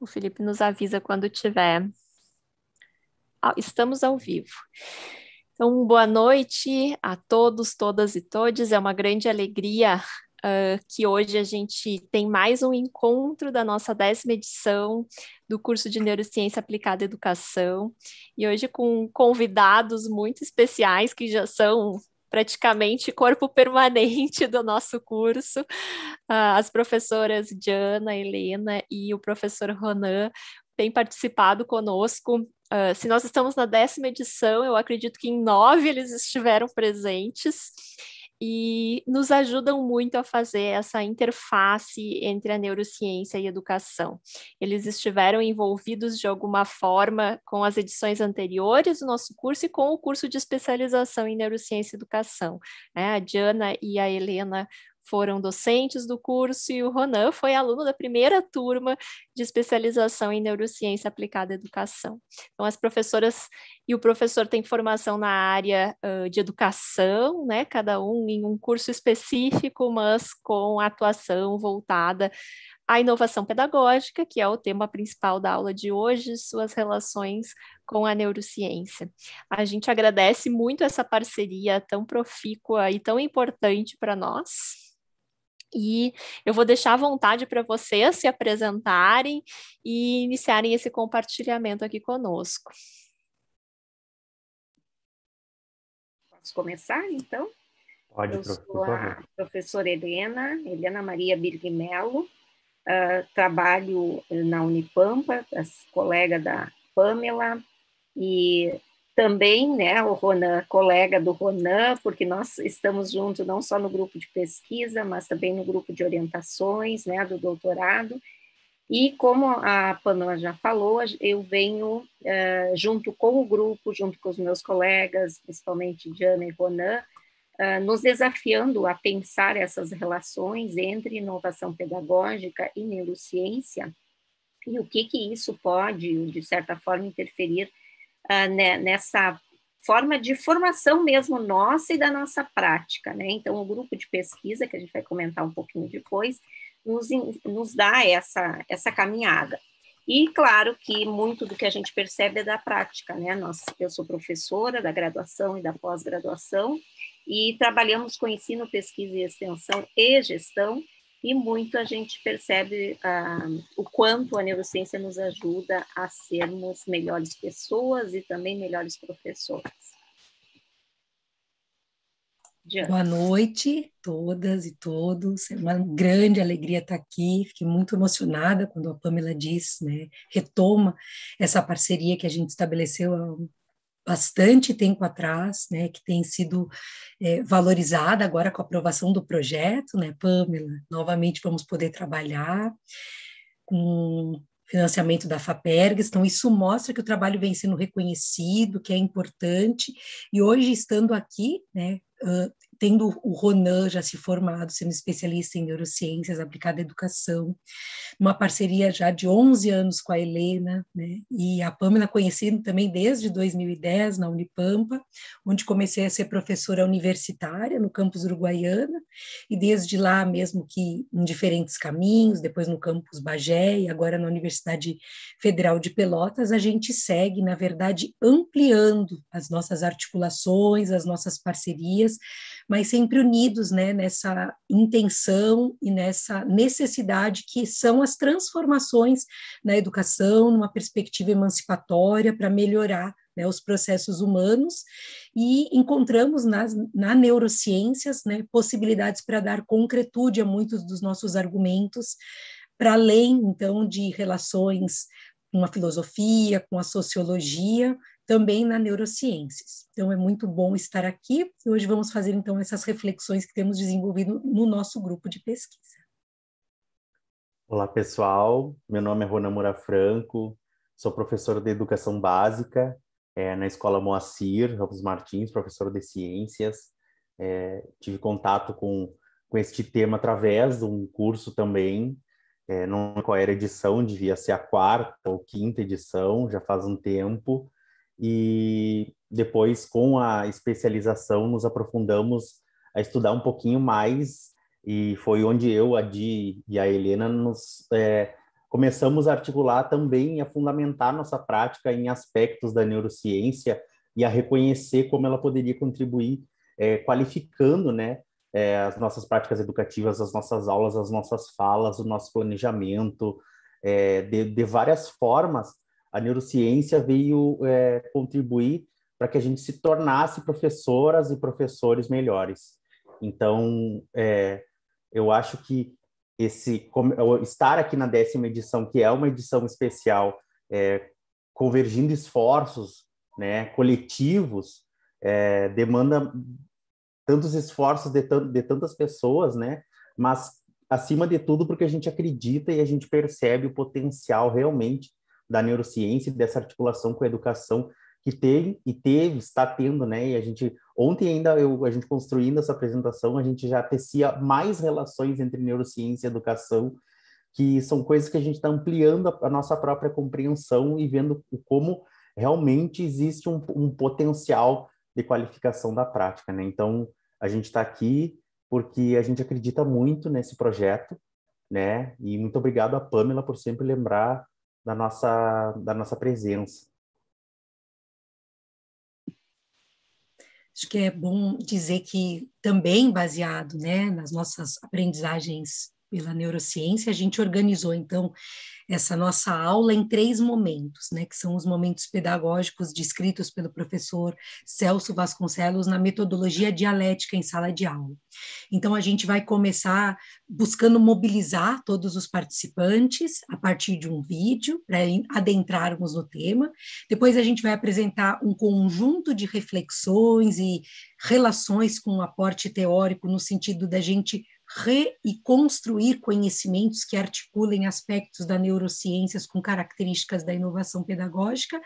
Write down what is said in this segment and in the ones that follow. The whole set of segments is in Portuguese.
O Felipe nos avisa quando tiver. Estamos ao vivo. Então, boa noite a todos, todas e todes. É uma grande alegria que hoje a gente tem mais um encontro da nossa 10ª edição do curso de Neurociência Aplicada à Educação. E hoje com convidados muito especiais que já são praticamente corpo permanente do nosso curso, as professoras Diana, Helena e o professor Ronan têm participado conosco. Se nós estamos na 10ª edição, eu acredito que em 9 eles estiveram presentes e nos ajudam muito a fazer essa interface entre a neurociência e a educação. Eles estiveram envolvidos de alguma forma com as edições anteriores do nosso curso e com o curso de especialização em neurociência e educação, né? A Diana e a Helena foram docentes do curso e o Ronan foi aluno da primeira turma de especialização em neurociência aplicada à educação. Então, as professoras e o professor têm formação na área de educação, né? Cada um em um curso específico, mas com atuação voltada à inovação pedagógica, que é o tema principal da aula de hoje, suas relações com a neurociência. A gente agradece muito essa parceria tão profícua e tão importante para nós. E eu vou deixar à vontade para vocês se apresentarem e iniciarem esse compartilhamento aqui conosco. Posso começar, então? Pode, Eu professor, sou por a favor. professora Helena Maria Birgmello, trabalho na Unipampa, colega da Pamela, e também, né, o Ronan, colega do Ronan, porque nós estamos juntos não só no grupo de pesquisa, mas também no grupo de orientações, né, do doutorado. E como a Pamela já falou, eu venho junto com o grupo, junto com os meus colegas, principalmente Diana e Ronan, nos desafiando a pensar essas relações entre inovação pedagógica e neurociência, e o que isso pode, de certa forma, interferir nessa forma de formação mesmo nossa e da nossa prática, né? Então, o grupo de pesquisa, que a gente vai comentar um pouquinho depois, nos dá essa caminhada. E, claro, que muito do que a gente percebe é da prática, né? Eu sou professora da graduação e da pós-graduação, e trabalhamos com ensino, pesquisa e extensão e gestão, e muito a gente percebe o quanto a neurociência nos ajuda a sermos melhores pessoas e também melhores professores. Boa noite, todas e todos. É uma grande alegria estar aqui. Fiquei muito emocionada quando a Pamela disse, né, retoma essa parceria que a gente estabeleceu há bastante tempo atrás, né, que tem sido valorizada agora com a aprovação do projeto, né, Pamela? Novamente vamos poder trabalhar com financiamento da FAPERGS, então isso mostra que o trabalho vem sendo reconhecido, que é importante, e hoje estando aqui, né, tendo o Ronan já se formado, sendo especialista em neurociências aplicada à educação, uma parceria já de 11 anos com a Helena, né, e a Pamela conhecendo também desde 2010 na Unipampa, onde comecei a ser professora universitária no campus Uruguaiana, e desde lá mesmo que em diferentes caminhos, depois no campus Bagé e agora na Universidade Federal de Pelotas, a gente segue, na verdade, ampliando as nossas articulações, as nossas parcerias, mas sempre unidos, né, nessa intenção e nessa necessidade que são as transformações na educação, numa perspectiva emancipatória para melhorar, né, os processos humanos, e encontramos na neurociências, né, possibilidades para dar concretude a muitos dos nossos argumentos, para além, então, de relações com a filosofia, com a sociologia, também na neurociências. Então, é muito bom estar aqui, e hoje vamos fazer, então, essas reflexões que temos desenvolvido no nosso grupo de pesquisa. Olá, pessoal. Meu nome é Ronan Moura Franco, sou professor de Educação Básica na Escola Moacir Ramos Martins, professor de Ciências. Tive contato com este tema através de um curso também, não lembro qual era a edição, devia ser a 4ª ou 5ª edição, já faz um tempo. E depois, com a especialização, nos aprofundamos a estudar um pouquinho mais, e foi onde eu, a Di e a Helena nos começamos a articular também e a fundamentar nossa prática em aspectos da neurociência e a reconhecer como ela poderia contribuir, qualificando, né, as nossas práticas educativas, as nossas aulas, as nossas falas, o nosso planejamento, de várias formas. A neurociência veio contribuir para que a gente se tornasse professoras e professores melhores. Então, eu acho que estar aqui na 10ª edição, que é uma edição especial, convergindo esforços, né, coletivos, demanda tantos esforços de tantas pessoas, né, mas, acima de tudo, porque a gente acredita e a gente percebe o potencial realmente da neurociência e dessa articulação com a educação que está tendo, né? E a gente ontem ainda a gente construindo essa apresentação, a gente já tecia mais relações entre neurociência e educação, que são coisas que a gente está ampliando a nossa própria compreensão e vendo como realmente existe um potencial de qualificação da prática, né? Então, a gente está aqui porque a gente acredita muito nesse projeto, né? E muito obrigado a Pamela por sempre lembrar da nossa presença. Acho que é bom dizer que também baseado, né, nas nossas aprendizagens pela neurociência, a gente organizou, então, essa nossa aula em 3 momentos, né, que são os momentos pedagógicos descritos pelo professor Celso Vasconcelos na metodologia dialética em sala de aula. Então, a gente vai começar buscando mobilizar todos os participantes a partir de um vídeo, para adentrarmos no tema. Depois, a gente vai apresentar um conjunto de reflexões e relações com um aporte teórico, no sentido da gente e construir conhecimentos que articulem aspectos da neurociências com características da inovação pedagógica,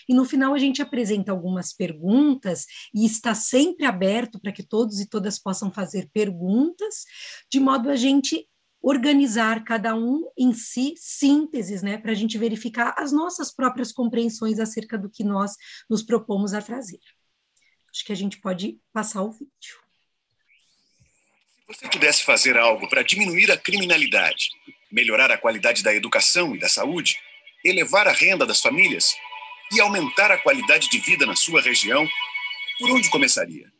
e no final a gente apresenta algumas perguntas e está sempre aberto para que todos e todas possam fazer perguntas, de modo a gente organizar cada um em si sínteses, né, para a gente verificar as nossas próprias compreensões acerca do que nós nos propomos a trazer. Acho que a gente pode passar o vídeo. Se você pudesse fazer algo para diminuir a criminalidade, melhorar a qualidade da educação e da saúde, elevar a renda das famílias e aumentar a qualidade de vida na sua região, por onde começaria?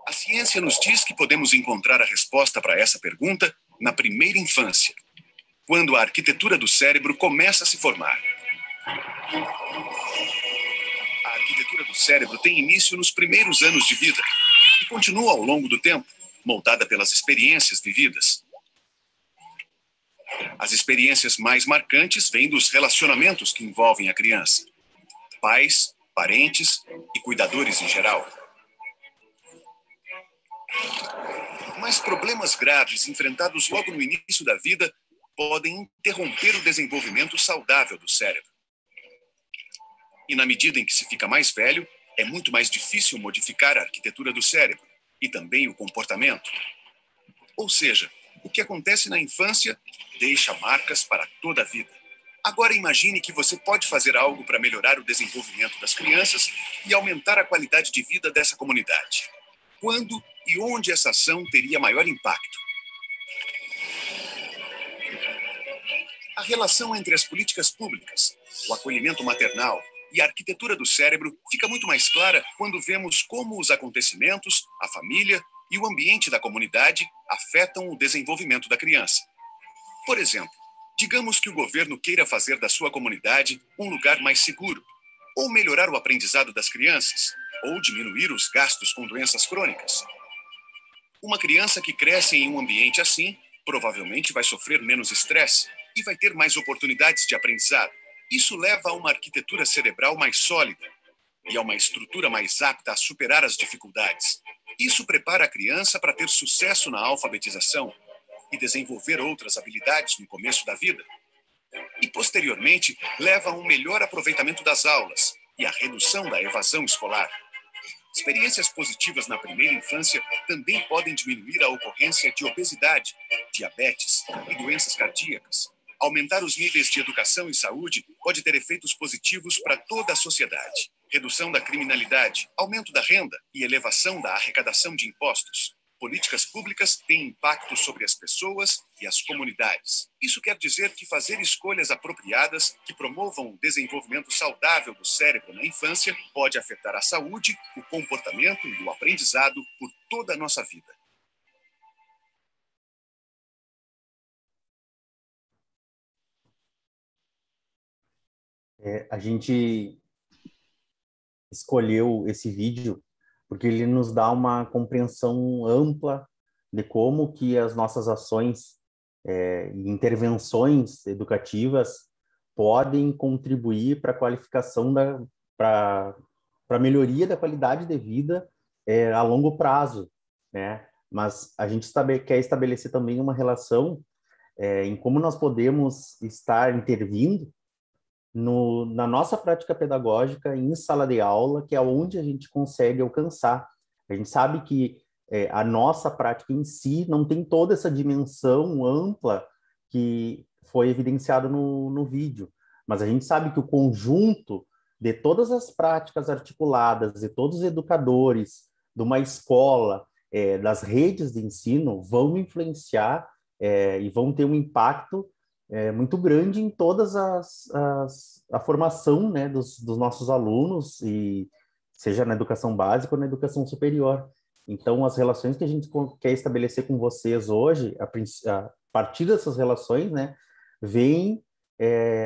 A ciência nos diz que podemos encontrar a resposta para essa pergunta na primeira infância, quando a arquitetura do cérebro começa a se formar. A arquitetura do cérebro tem início nos primeiros anos de vida e continua ao longo do tempo, moldada pelas experiências vividas. As experiências mais marcantes vêm dos relacionamentos que envolvem a criança: pais, parentes e cuidadores em geral. Mas problemas graves enfrentados logo no início da vida podem interromper o desenvolvimento saudável do cérebro. E na medida em que se fica mais velho, é muito mais difícil modificar a arquitetura do cérebro e também o comportamento. Ou seja, o que acontece na infância deixa marcas para toda a vida. Agora imagine que você pode fazer algo para melhorar o desenvolvimento das crianças e aumentar a qualidade de vida dessa comunidade. Quando e onde essa ação teria maior impacto? A relação entre as políticas públicas, o acolhimento maternal e a arquitetura do cérebro fica muito mais clara quando vemos como os acontecimentos, a família e o ambiente da comunidade afetam o desenvolvimento da criança. Por exemplo, digamos que o governo queira fazer da sua comunidade um lugar mais seguro, ou melhorar o aprendizado das crianças, ou diminuir os gastos com doenças crônicas. Uma criança que cresce em um ambiente assim, provavelmente vai sofrer menos estresse e vai ter mais oportunidades de aprendizado. Isso leva a uma arquitetura cerebral mais sólida e a uma estrutura mais apta a superar as dificuldades. Isso prepara a criança para ter sucesso na alfabetização e desenvolver outras habilidades no começo da vida. E, posteriormente, leva a um melhor aproveitamento das aulas e a redução da evasão escolar. Experiências positivas na primeira infância também podem diminuir a ocorrência de obesidade, diabetes e doenças cardíacas. Aumentar os níveis de educação e saúde pode ter efeitos positivos para toda a sociedade. Redução da criminalidade, aumento da renda e elevação da arrecadação de impostos. Políticas públicas têm impacto sobre as pessoas e as comunidades. Isso quer dizer que fazer escolhas apropriadas que promovam o desenvolvimento saudável do cérebro na infância pode afetar a saúde, o comportamento e o aprendizado por toda a nossa vida. A gente escolheu esse vídeo porque ele nos dá uma compreensão ampla de como que as nossas ações e intervenções educativas podem contribuir para a qualificação para a melhoria da qualidade de vida a longo prazo, né? Mas a gente quer estabelecer também uma relação em como nós podemos estar intervindo na nossa prática pedagógica em sala de aula, que é onde a gente consegue alcançar. A gente sabe que a nossa prática em si não tem toda essa dimensão ampla que foi evidenciado no vídeo, mas a gente sabe que o conjunto de todas as práticas articuladas, de todos os educadores, de uma escola, das redes de ensino, vão influenciar e vão ter um impacto muito grande em todas a formação, né, dos nossos alunos, e seja na educação básica ou na educação superior. Então, as relações que a gente quer estabelecer com vocês hoje, a partir dessas relações, né, vem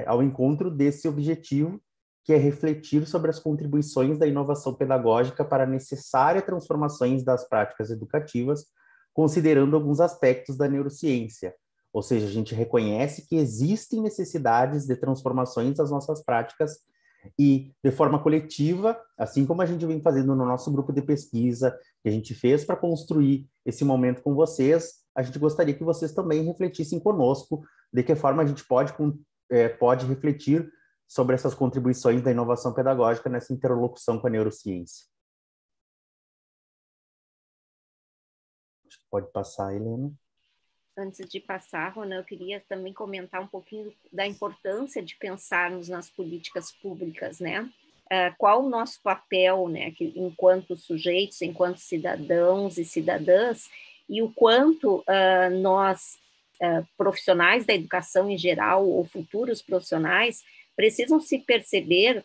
ao encontro desse objetivo, que é refletir sobre as contribuições da inovação pedagógica para a necessária transformações das práticas educativas, considerando alguns aspectos da neurociência. Ou seja, a gente reconhece que existem necessidades de transformações das nossas práticas e, de forma coletiva, assim como a gente vem fazendo no nosso grupo de pesquisa, que a gente fez para construir esse momento com vocês, a gente gostaria que vocês também refletissem conosco de que forma a gente pode refletir sobre essas contribuições da inovação pedagógica nessa interlocução com a neurociência. Acho que pode passar, Helena. Antes de passar, Rona, eu queria também comentar um pouquinho da importância de pensarmos nas políticas públicas, né? Qual o nosso papel, né, enquanto sujeitos, enquanto cidadãos e cidadãs, e o quanto nós, profissionais da educação em geral, ou futuros profissionais, precisam se perceber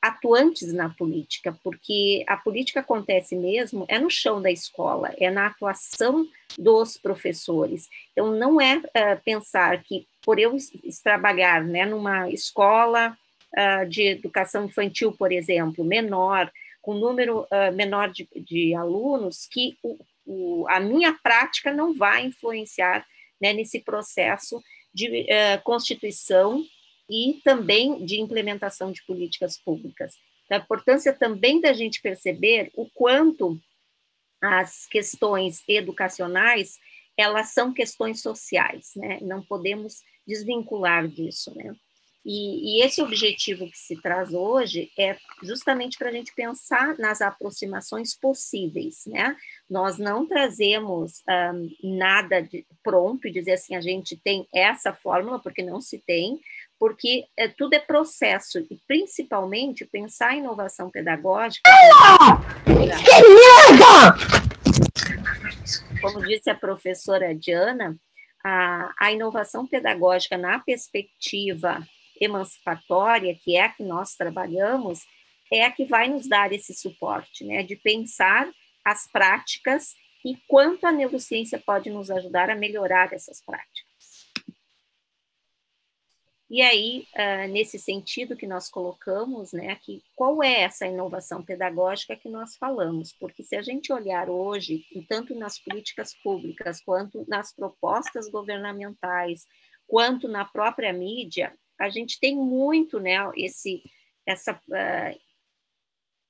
atuantes na política, porque a política acontece mesmo no chão da escola, é na atuação dos professores. Então, não é pensar que, por eu trabalhar, né, numa escola de educação infantil, por exemplo, menor, com número menor de alunos, que a minha prática não vai influenciar, né, nesse processo de constituição e também de implementação de políticas públicas. Então, a importância também da gente perceber o quanto as questões educacionais, elas são questões sociais, né? Não podemos desvincular disso, né? E esse objetivo que se traz hoje é justamente para a gente pensar nas aproximações possíveis, né? Nós não trazemos nada pronto e dizer assim, a gente tem essa fórmula, porque não se tem, porque tudo é processo, e principalmente pensar a inovação pedagógica... Como disse a professora Diana, a inovação pedagógica na perspectiva emancipatória, que é a que nós trabalhamos, é a que vai nos dar esse suporte, né, de pensar as práticas e quanto a neurociência pode nos ajudar a melhorar essas práticas. E aí, nesse sentido que nós colocamos, né, que qual é essa inovação pedagógica que nós falamos? Porque se a gente olhar hoje, tanto nas políticas públicas, quanto nas propostas governamentais, quanto na própria mídia, a gente tem muito, né, essa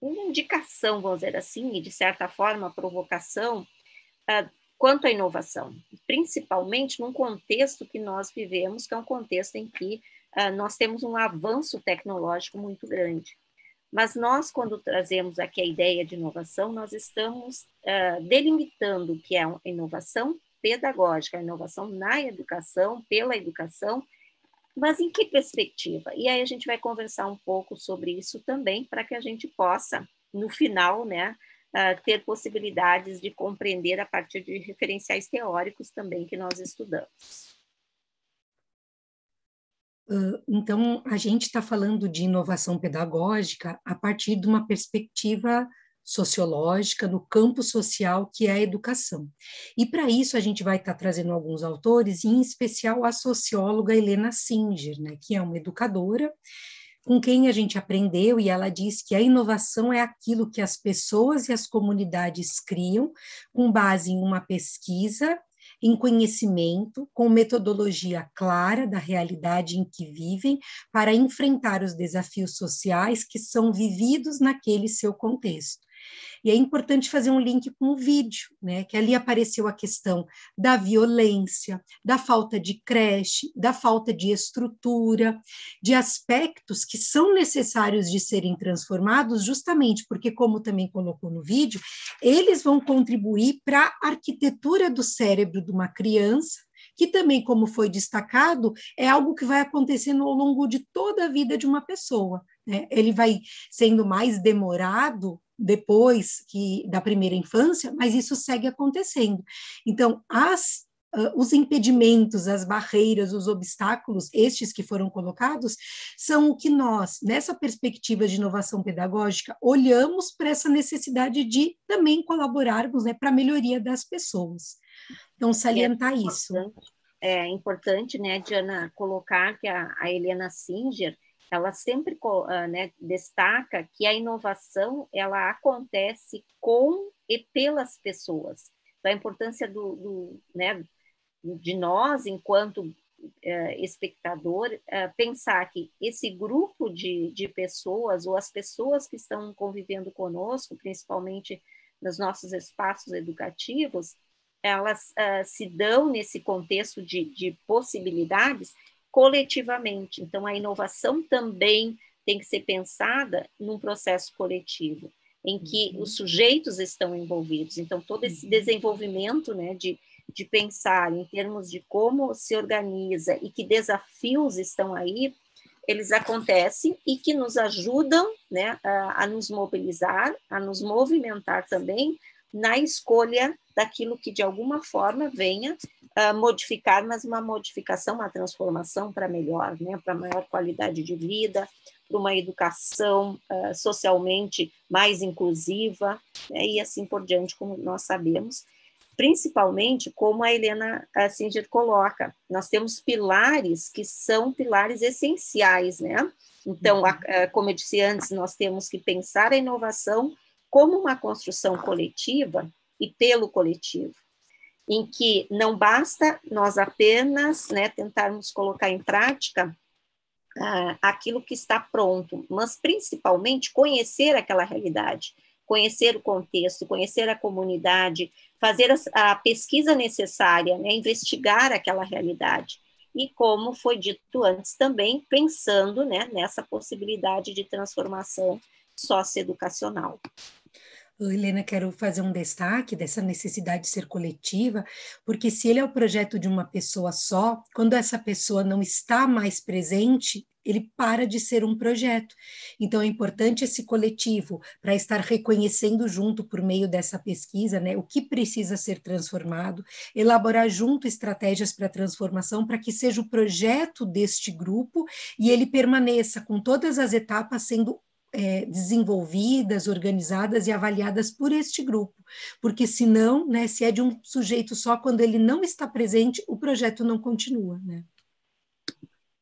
indicação, vamos dizer assim, e de certa forma, provocação, quanto à inovação, principalmente num contexto que nós vivemos, que é um contexto em que nós temos um avanço tecnológico muito grande. Mas nós, quando trazemos aqui a ideia de inovação, nós estamos delimitando o que é a inovação pedagógica, a inovação na educação, pela educação, mas em que perspectiva? E aí a gente vai conversar um pouco sobre isso também, para que a gente possa, no final, né, ter possibilidades de compreender a partir de referenciais teóricos também que nós estudamos. Então, a gente está falando de inovação pedagógica a partir de uma perspectiva sociológica no campo social que é a educação. E para isso a gente vai estar trazendo alguns autores, em especial a socióloga Helena Singer, né, que é uma educadora com quem a gente aprendeu, e ela diz que a inovação é aquilo que as pessoas e as comunidades criam com base em uma pesquisa, em conhecimento, com metodologia clara da realidade em que vivem, para enfrentar os desafios sociais que são vividos naquele seu contexto. E é importante fazer um link com o vídeo, né? Que ali apareceu a questão da violência, da falta de creche, da falta de estrutura, de aspectos que são necessários de serem transformados, justamente porque, como também colocou no vídeo, eles vão contribuir para a arquitetura do cérebro de uma criança, que também, como foi destacado, é algo que vai acontecendo ao longo de toda a vida de uma pessoa, né? Ele vai sendo mais demorado depois da primeira infância, mas isso segue acontecendo. Então, os impedimentos, as barreiras, os obstáculos, estes que foram colocados, são o que nós, nessa perspectiva de inovação pedagógica, olhamos para essa necessidade de também colaborarmos, né, para a melhoria das pessoas. Então, salientar isso. É importante, né, Diana, colocar que a Helena Singer, ela sempre né, destaca que a inovação ela acontece com e pelas pessoas. Então, a importância né, de nós, enquanto espectador, pensar que esse grupo de pessoas, ou as pessoas que estão convivendo conosco, principalmente nos nossos espaços educativos, elas se dão nesse contexto de possibilidades coletivamente. Então, a inovação também tem que ser pensada num processo coletivo, em que os sujeitos estão envolvidos. Então, todo esse desenvolvimento, né, de pensar em termos de como se organiza e que desafios estão aí, eles acontecem e que nos ajudam, né, a nos mobilizar, a nos movimentar também na escolha daquilo que, de alguma forma, venha modificar, mas uma modificação, uma transformação para melhor, né? Para maior qualidade de vida, para uma educação socialmente mais inclusiva, né? E assim por diante, como nós sabemos. Principalmente, como a Helena Singer coloca, nós temos pilares que são pilares essenciais, né? Então, como eu disse antes, nós temos que pensar a inovação como uma construção coletiva e pelo coletivo, em que não basta nós apenas, né, tentarmos colocar em prática aquilo que está pronto, mas principalmente conhecer aquela realidade, conhecer o contexto, conhecer a comunidade, fazer a pesquisa necessária, né, investigar aquela realidade. E como foi dito antes também, pensando, né, nessa possibilidade de transformação socioeducacional. Helena, quero fazer um destaque dessa necessidade de ser coletiva, porque se ele é o projeto de uma pessoa só, quando essa pessoa não está mais presente, ele para de ser um projeto. Então, é importante esse coletivo para estar reconhecendo junto, por meio dessa pesquisa, né, o que precisa ser transformado, elaborar junto estratégias para transformação, para que seja o projeto deste grupo e ele permaneça com todas as etapas sendo desenvolvidas, organizadas e avaliadas por este grupo, porque senão, né, se é de um sujeito só, quando ele não está presente, o projeto não continua, né?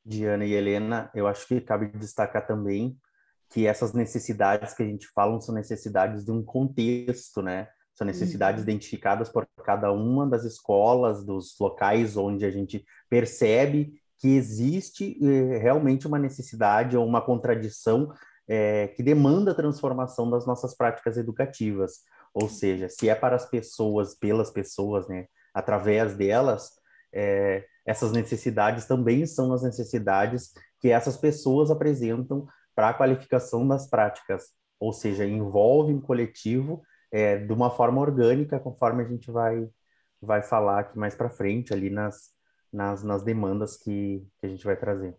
Diana e Helena, eu acho que cabe destacar também que essas necessidades que a gente fala são necessidades de um contexto, né? São necessidades identificadas por cada uma das escolas, dos locais onde a gente percebe que existe realmente uma necessidade ou uma contradição que demanda a transformação das nossas práticas educativas. Ou seja, se é para as pessoas, pelas pessoas, né? Através delas, essas necessidades também são as necessidades que essas pessoas apresentam para a qualificação das práticas, ou seja, envolve um coletivo de uma forma orgânica, conforme a gente vai falar aqui mais para frente, ali nas demandas que a gente vai trazer.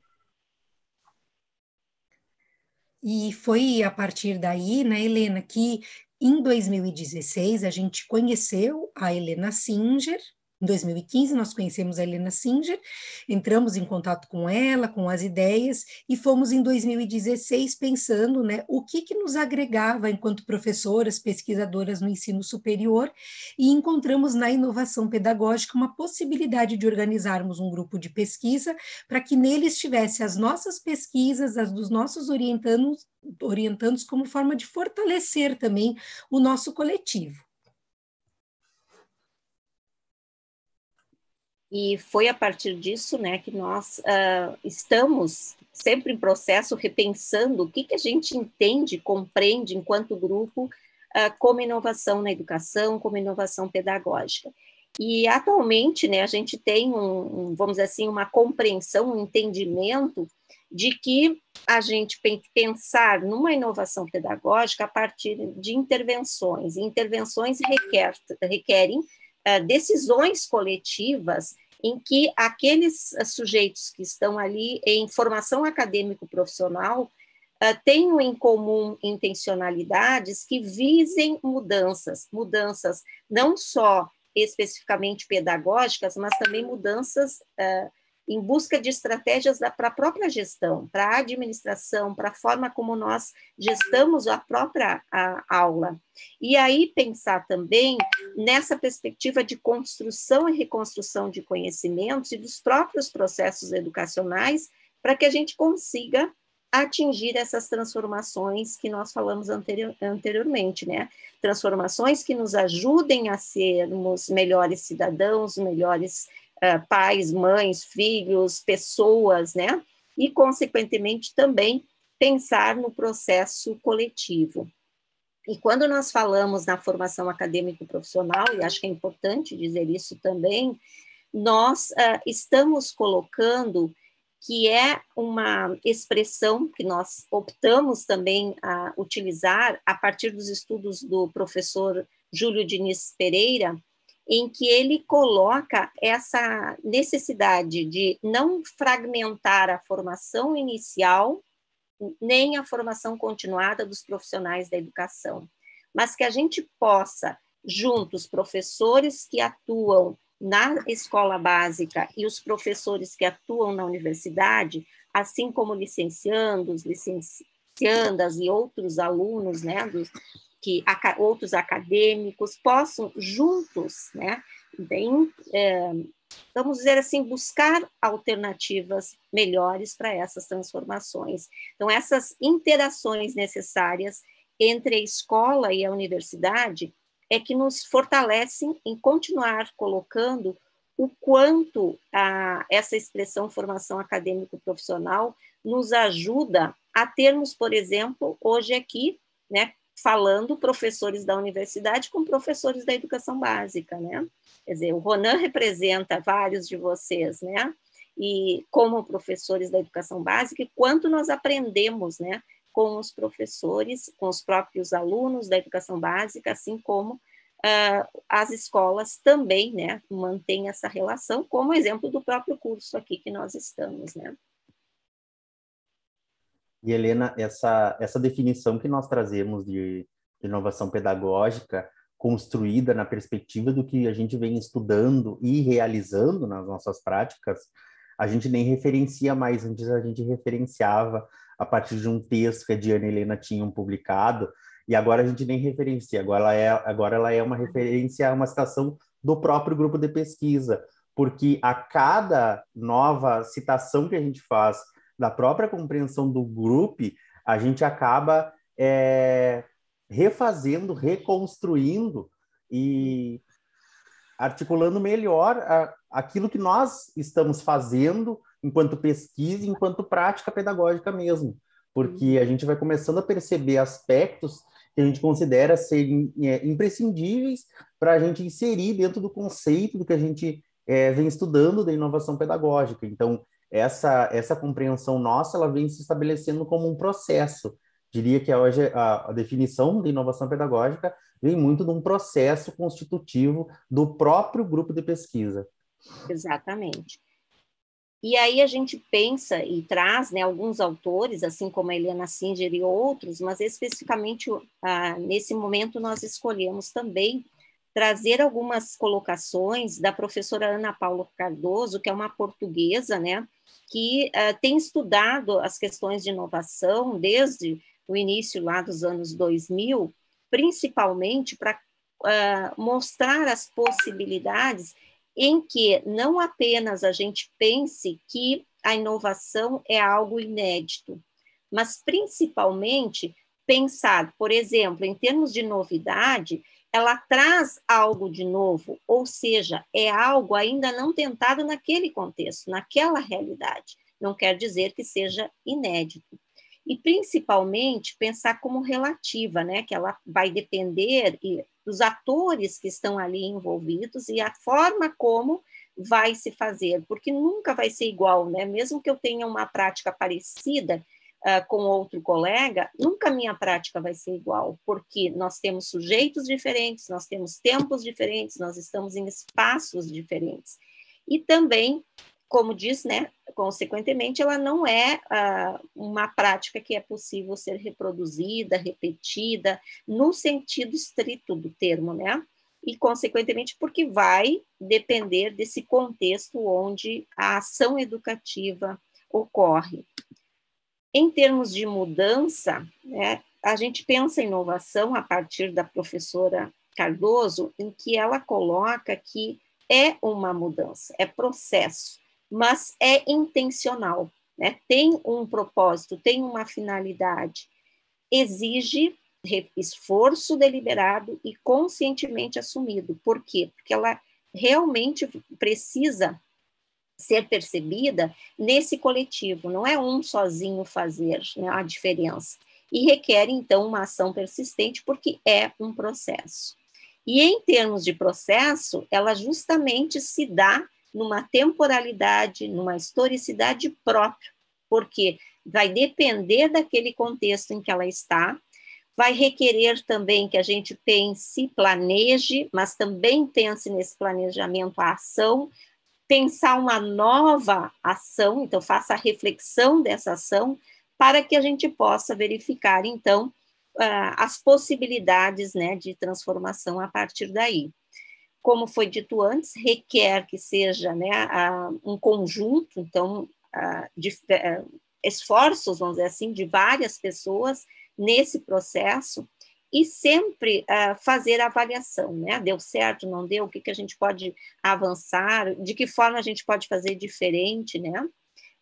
E foi a partir daí, né, Helena, que em 2016 a gente conheceu a Helena Singer. Em 2015 nós conhecemos a Helena Singer, entramos em contato com ela, com as ideias, e fomos em 2016 pensando, né, o que nos agregava enquanto professoras, pesquisadoras no ensino superior, e encontramos na inovação pedagógica uma possibilidade de organizarmos um grupo de pesquisa para que nele estivesse as nossas pesquisas, as dos nossos orientandos como forma de fortalecer também o nosso coletivo. E foi a partir disso, né, que nós estamos sempre em processo repensando o que a gente entende, compreende enquanto grupo como inovação na educação, como inovação pedagógica. E atualmente, né, a gente tem vamos dizer assim, uma compreensão, um entendimento de que a gente tem que pensar numa inovação pedagógica a partir de intervenções. E intervenções requerem decisões coletivas em que aqueles sujeitos que estão ali em formação acadêmico-profissional tenham em comum intencionalidades que visem mudanças não só especificamente pedagógicas, mas também mudanças em busca de estratégias para a própria gestão, para a administração, para a forma como nós gestamos a própria aula. E aí pensar também nessa perspectiva de construção e reconstrução de conhecimentos e dos próprios processos educacionais para que a gente consiga atingir essas transformações que nós falamos anteriormente, né? Transformações que nos ajudem a sermos melhores cidadãos, melhores pais, mães, filhos, pessoas, né? E, consequentemente, também pensar no processo coletivo. E quando nós falamos na formação acadêmico-profissional, e acho que é importante dizer isso também, nós estamos colocando que é uma expressão que nós optamos também a utilizar a partir dos estudos do professor Júlio Diniz Pereira, em que ele coloca essa necessidade de não fragmentar a formação inicial, nem a formação continuada dos profissionais da educação, mas que a gente possa, juntos, professores que atuam na escola básica e os professores que atuam na universidade, assim como licenciandos, licenciandas e outros alunos, né, outros acadêmicos, possam juntos, né, vamos dizer assim, buscar alternativas melhores para essas transformações. Então, essas interações necessárias entre a escola e a universidade é que nos fortalecem em continuar colocando o quanto essa expressão formação acadêmico-profissional nos ajuda a termos, por exemplo, hoje aqui, né, falando professores da universidade com professores da educação básica, né? Quer dizer, o Ronan representa vários de vocês, né? E como professores da educação básica, e quanto nós aprendemos, né, com os professores, com os próprios alunos da educação básica, assim como as escolas também, né, mantêm essa relação, como exemplo do próprio curso aqui que nós estamos, né? E, Helena, essa definição que nós trazemos de inovação pedagógica, construída na perspectiva do que a gente vem estudando e realizando nas nossas práticas, a gente nem referencia mais. Antes a gente referenciava a partir de um texto que a Diana e a Helena tinham publicado, e agora a gente nem referencia, agora ela é uma referência a uma citação do próprio grupo de pesquisa, porque a cada nova citação que a gente faz da própria compreensão do grupo, a gente acaba refazendo, reconstruindo e articulando melhor aquilo que nós estamos fazendo enquanto pesquisa, enquanto prática pedagógica mesmo, porque a gente vai começando a perceber aspectos que a gente considera serem imprescindíveis para a gente inserir dentro do conceito do que a gente vem estudando da inovação pedagógica. Então, essa compreensão nossa, ela vem se estabelecendo como um processo. Diria que hoje a definição de inovação pedagógica vem muito de um processo constitutivo do próprio grupo de pesquisa. Exatamente. E aí a gente pensa e traz, né, alguns autores, assim como a Helena Singer e outros, mas especificamente nesse momento nós escolhemos também trazer algumas colocações da professora Ana Paula Cardoso, que é uma portuguesa, né, que tem estudado as questões de inovação desde o início lá dos anos 2000, principalmente para mostrar as possibilidades em que não apenas a gente pense que a inovação é algo inédito, mas principalmente pensar, por exemplo, em termos de novidade, ela traz algo de novo, ou seja, é algo ainda não tentado naquele contexto, naquela realidade. Não quer dizer que seja inédito. E, principalmente, pensar como relativa, né? Que ela vai depender dos atores que estão ali envolvidos e a forma como vai se fazer, porque nunca vai ser igual, né? Mesmo que eu tenha uma prática parecida com outro colega, nunca a minha prática vai ser igual, porque nós temos sujeitos diferentes, nós temos tempos diferentes, nós estamos em espaços diferentes. E também, como diz, né, consequentemente, ela não é uma prática que é possível ser reproduzida, repetida, no sentido estrito do termo, né? E, consequentemente, porque vai depender desse contexto onde a ação educativa ocorre. Em termos de mudança, né, a gente pensa em inovação a partir da professora Cardoso, em que ela coloca que é uma mudança, é processo, mas é intencional, né? Tem um propósito, tem uma finalidade, exige esforço deliberado e conscientemente assumido. Por quê? Porque ela realmente precisa ser percebida nesse coletivo, não é um sozinho fazer, né, a diferença. E requer, então, uma ação persistente, porque é um processo. E em termos de processo, ela justamente se dá numa temporalidade, numa historicidade própria, porque vai depender daquele contexto em que ela está, vai requerer também que a gente pense, planeje, mas também pense nesse planejamento a ação, pensar uma nova ação, então faça a reflexão dessa ação, para que a gente possa verificar, então, as possibilidades, né, de transformação a partir daí. Como foi dito antes, requer que seja, né, um conjunto, então, de esforços, vamos dizer assim, de várias pessoas nesse processo, e sempre fazer a avaliação, né? Deu certo, não deu? O que a gente pode avançar? De que forma a gente pode fazer diferente, né?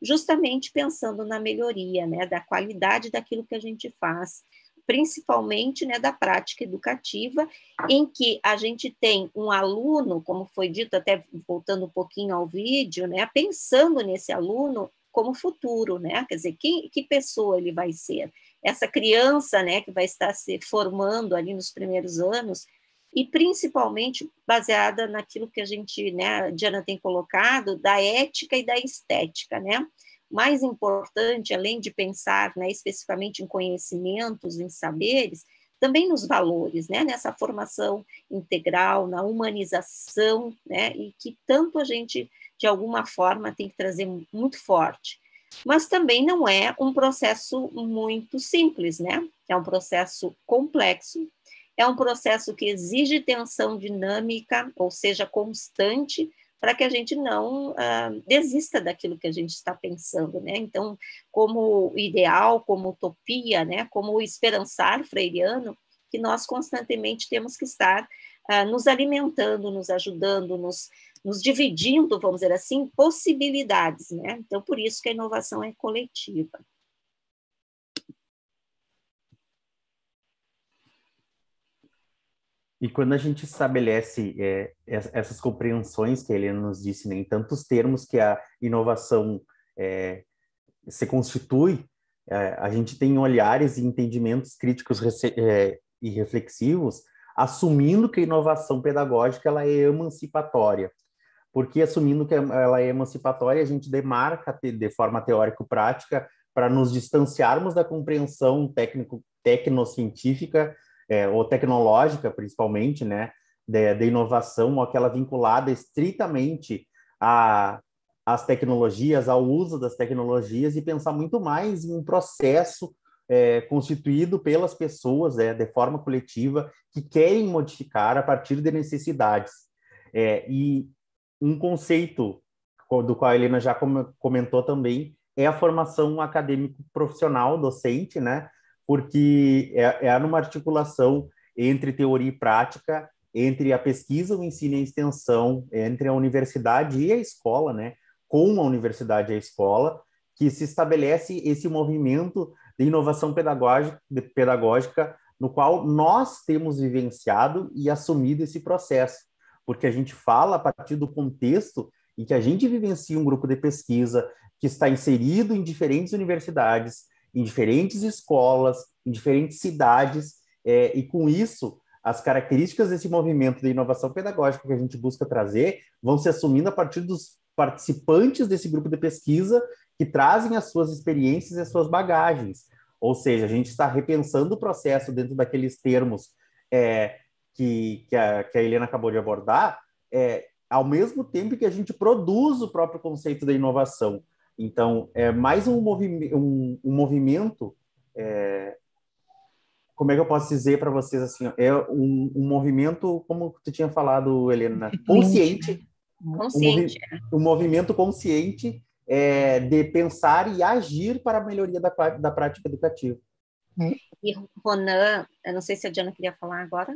Justamente pensando na melhoria, né? Da qualidade daquilo que a gente faz, principalmente, né, da prática educativa, em que a gente tem um aluno, como foi dito, até voltando um pouquinho ao vídeo, né? Pensando nesse aluno como futuro, né? Quer dizer, que pessoa ele vai ser? Essa criança, né, que vai estar se formando ali nos primeiros anos, e principalmente baseada naquilo que a gente, né, a Diana tem colocado, da ética e da estética, né? Mais importante, além de pensar, né, especificamente em conhecimentos, em saberes, também nos valores, né, nessa formação integral, na humanização, né, e que tanto a gente, de alguma forma, tem que trazer muito forte. Mas também não é um processo muito simples, né? É um processo complexo, é um processo que exige tensão dinâmica, ou seja, constante, para que a gente não desista daquilo que a gente está pensando, né? Então, como ideal, como utopia, né? Como o esperançar freiriano, que nós constantemente temos que estar nos alimentando, nos ajudando, nos dividindo, vamos dizer assim, possibilidades, né? Então, por isso que a inovação é coletiva. E quando a gente estabelece essas compreensões que a Helena nos disse, né, em tantos termos que a inovação se constitui, a gente tem olhares e entendimentos críticos e reflexivos, assumindo que a inovação pedagógica ela é emancipatória. Porque assumindo que ela é emancipatória, a gente demarca de forma teórico-prática para nos distanciarmos da compreensão tecnocientífica ou tecnológica, principalmente, né, da inovação, aquela vinculada estritamente às tecnologias, ao uso das tecnologias e pensar muito mais em um processo constituído pelas pessoas, de forma coletiva, que querem modificar a partir de necessidades. E um conceito do qual a Helena já comentou também é a formação acadêmico-profissional docente, né? Porque é numa articulação entre teoria e prática, entre a pesquisa, o ensino e a extensão, entre a universidade e a escola, né? Com a universidade e a escola, que se estabelece esse movimento de inovação pedagógica no qual nós temos vivenciado e assumido esse processo, porque a gente fala a partir do contexto em que a gente vivencia um grupo de pesquisa que está inserido em diferentes universidades, em diferentes escolas, em diferentes cidades, e com isso, as características desse movimento de inovação pedagógica que a gente busca trazer vão se assumindo a partir dos participantes desse grupo de pesquisa que trazem as suas experiências e as suas bagagens. Ou seja, a gente está repensando o processo dentro daqueles termos que a Helena acabou de abordar, ao mesmo tempo que a gente produz o próprio conceito da inovação. Então, é mais um movimento, como é que eu posso dizer para vocês assim, é um movimento, como tu tinha falado, Helena, consciente, um movimento consciente de pensar e agir para a melhoria da prática educativa. E Ronan, eu não sei se a Diana queria falar agora.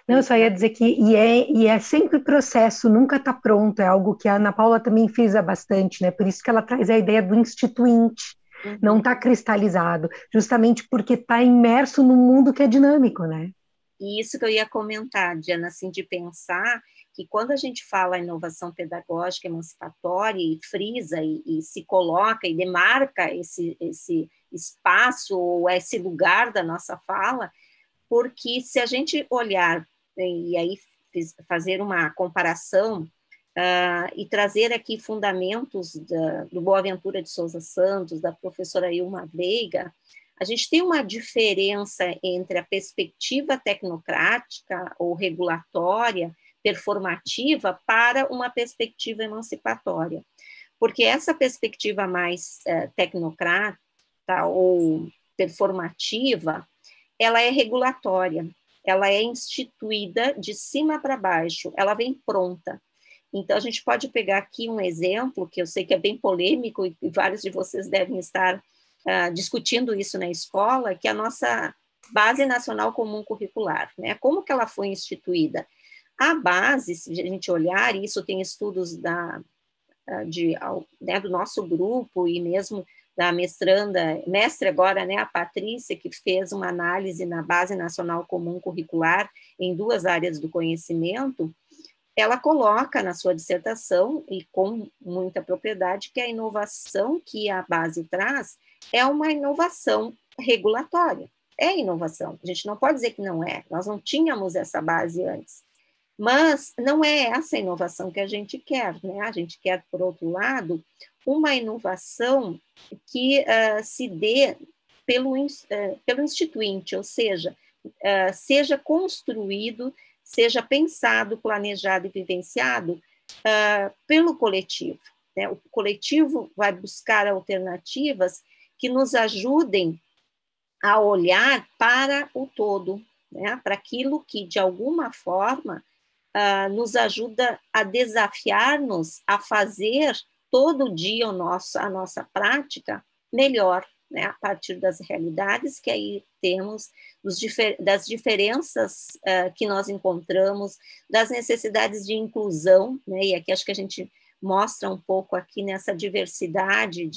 Não, eu só ia dizer que é sempre processo, nunca está pronto, é algo que a Ana Paula também frisa bastante, né? Por isso que ela traz a ideia do instituinte, não está cristalizado, justamente porque está imerso num mundo que é dinâmico, né? E isso que eu ia comentar, Diana, assim, de pensar que quando a gente fala inovação pedagógica emancipatória e frisa e se coloca e demarca esse espaço ou esse lugar da nossa fala, porque se a gente olhar e aí fazer uma comparação e trazer aqui fundamentos do Boaventura de Souza Santos, da professora Ilma Veiga, a gente tem uma diferença entre a perspectiva tecnocrática ou regulatória, performativa, para uma perspectiva emancipatória. Porque essa perspectiva mais tecnocrata ou performativa, ela é regulatória, ela é instituída de cima para baixo, ela vem pronta. Então, a gente pode pegar aqui um exemplo, que eu sei que é bem polêmico, e vários de vocês devem estar discutindo isso na escola, que é a nossa Base Nacional Comum Curricular, né? Como que ela foi instituída? A base, se a gente olhar, e isso tem estudos do nosso grupo e mesmo da mestre agora, né, a Patrícia, que fez uma análise na Base Nacional Comum Curricular em 2 áreas do conhecimento, ela coloca na sua dissertação, e com muita propriedade, que a inovação que a base traz é uma inovação regulatória. É inovação, a gente não pode dizer que não é, nós não tínhamos essa base antes. Mas não é essa inovação que a gente quer, né? A gente quer, por outro lado, uma inovação que se dê pelo instituinte, ou seja, seja construído, seja pensado, planejado e vivenciado pelo coletivo, né? O coletivo vai buscar alternativas que nos ajudem a olhar para o todo, né? Para aquilo que, de alguma forma, nos ajuda a desafiar-nos a fazer todo dia a nossa prática melhor, né? A partir das realidades que aí temos, das diferenças que nós encontramos, das necessidades de inclusão, né? E aqui acho que a gente mostra um pouco aqui nessa diversidade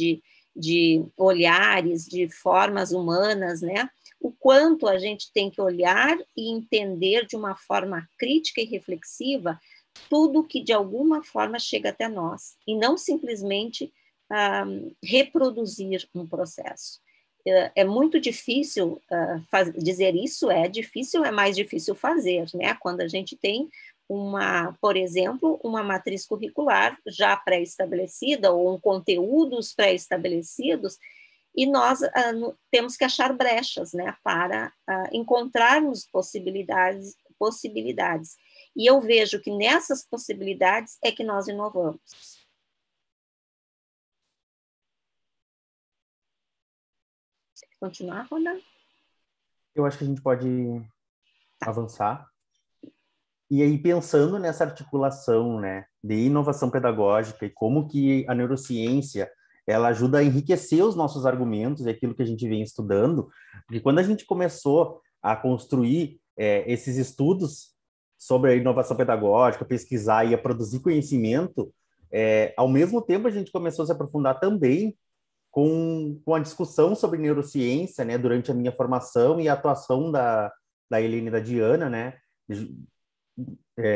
de olhares, de formas humanas, né? O quanto a gente tem que olhar e entender de uma forma crítica e reflexiva tudo que de alguma forma chega até nós, e não simplesmente reproduzir um processo. É muito difícil dizer isso, é difícil, é mais difícil fazer, né? Quando a gente tem por exemplo, uma matriz curricular já pré-estabelecida, ou conteúdos pré-estabelecidos, e nós temos que achar brechas, né, para encontrarmos possibilidades. E eu vejo que nessas possibilidades é que nós inovamos. Continuar, Rona? Eu acho que a gente pode avançar. E aí, pensando nessa articulação, né, de inovação pedagógica e como que a neurociência ela ajuda a enriquecer os nossos argumentos e aquilo que a gente vem estudando, e quando a gente começou a construir esses estudos sobre a inovação pedagógica, pesquisar e a produzir conhecimento, ao mesmo tempo a gente começou a se aprofundar também com a discussão sobre neurociência, né, durante a minha formação e a atuação da Helena e da Diana, né,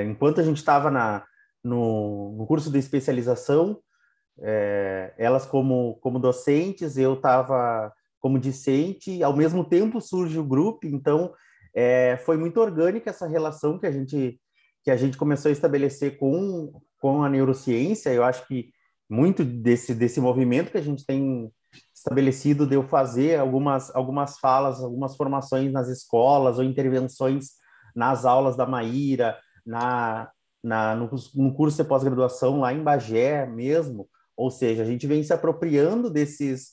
enquanto a gente estava no curso de especialização, elas como docentes, eu estava como discente, ao mesmo tempo surge o grupo, então foi muito orgânica essa relação que a gente começou a estabelecer com a neurociência. Eu acho que muito desse movimento que a gente tem estabelecido de eu fazer algumas falas, algumas formações nas escolas ou intervenções nas aulas da Maíra, no curso de pós-graduação lá em Bagé mesmo. Ou seja, a gente vem se apropriando desses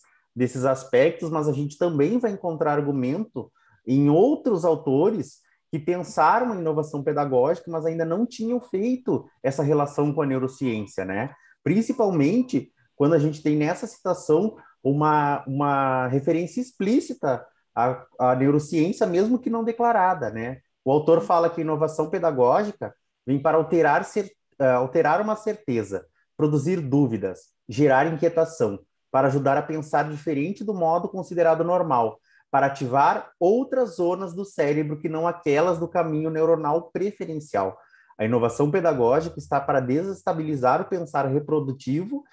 aspectos, mas a gente também vai encontrar argumento em outros autores que pensaram em inovação pedagógica, mas ainda não tinham feito essa relação com a neurociência, né? Principalmente quando a gente tem nessa citação uma referência explícita à neurociência, mesmo que não declarada, né? O autor fala que inovação pedagógica vem para alterar uma certeza, produzir dúvidas, gerar inquietação, para ajudar a pensar diferente do modo considerado normal, para ativar outras zonas do cérebro que não aquelas do caminho neuronal preferencial. A inovação pedagógica está para desestabilizar o pensar reprodutivo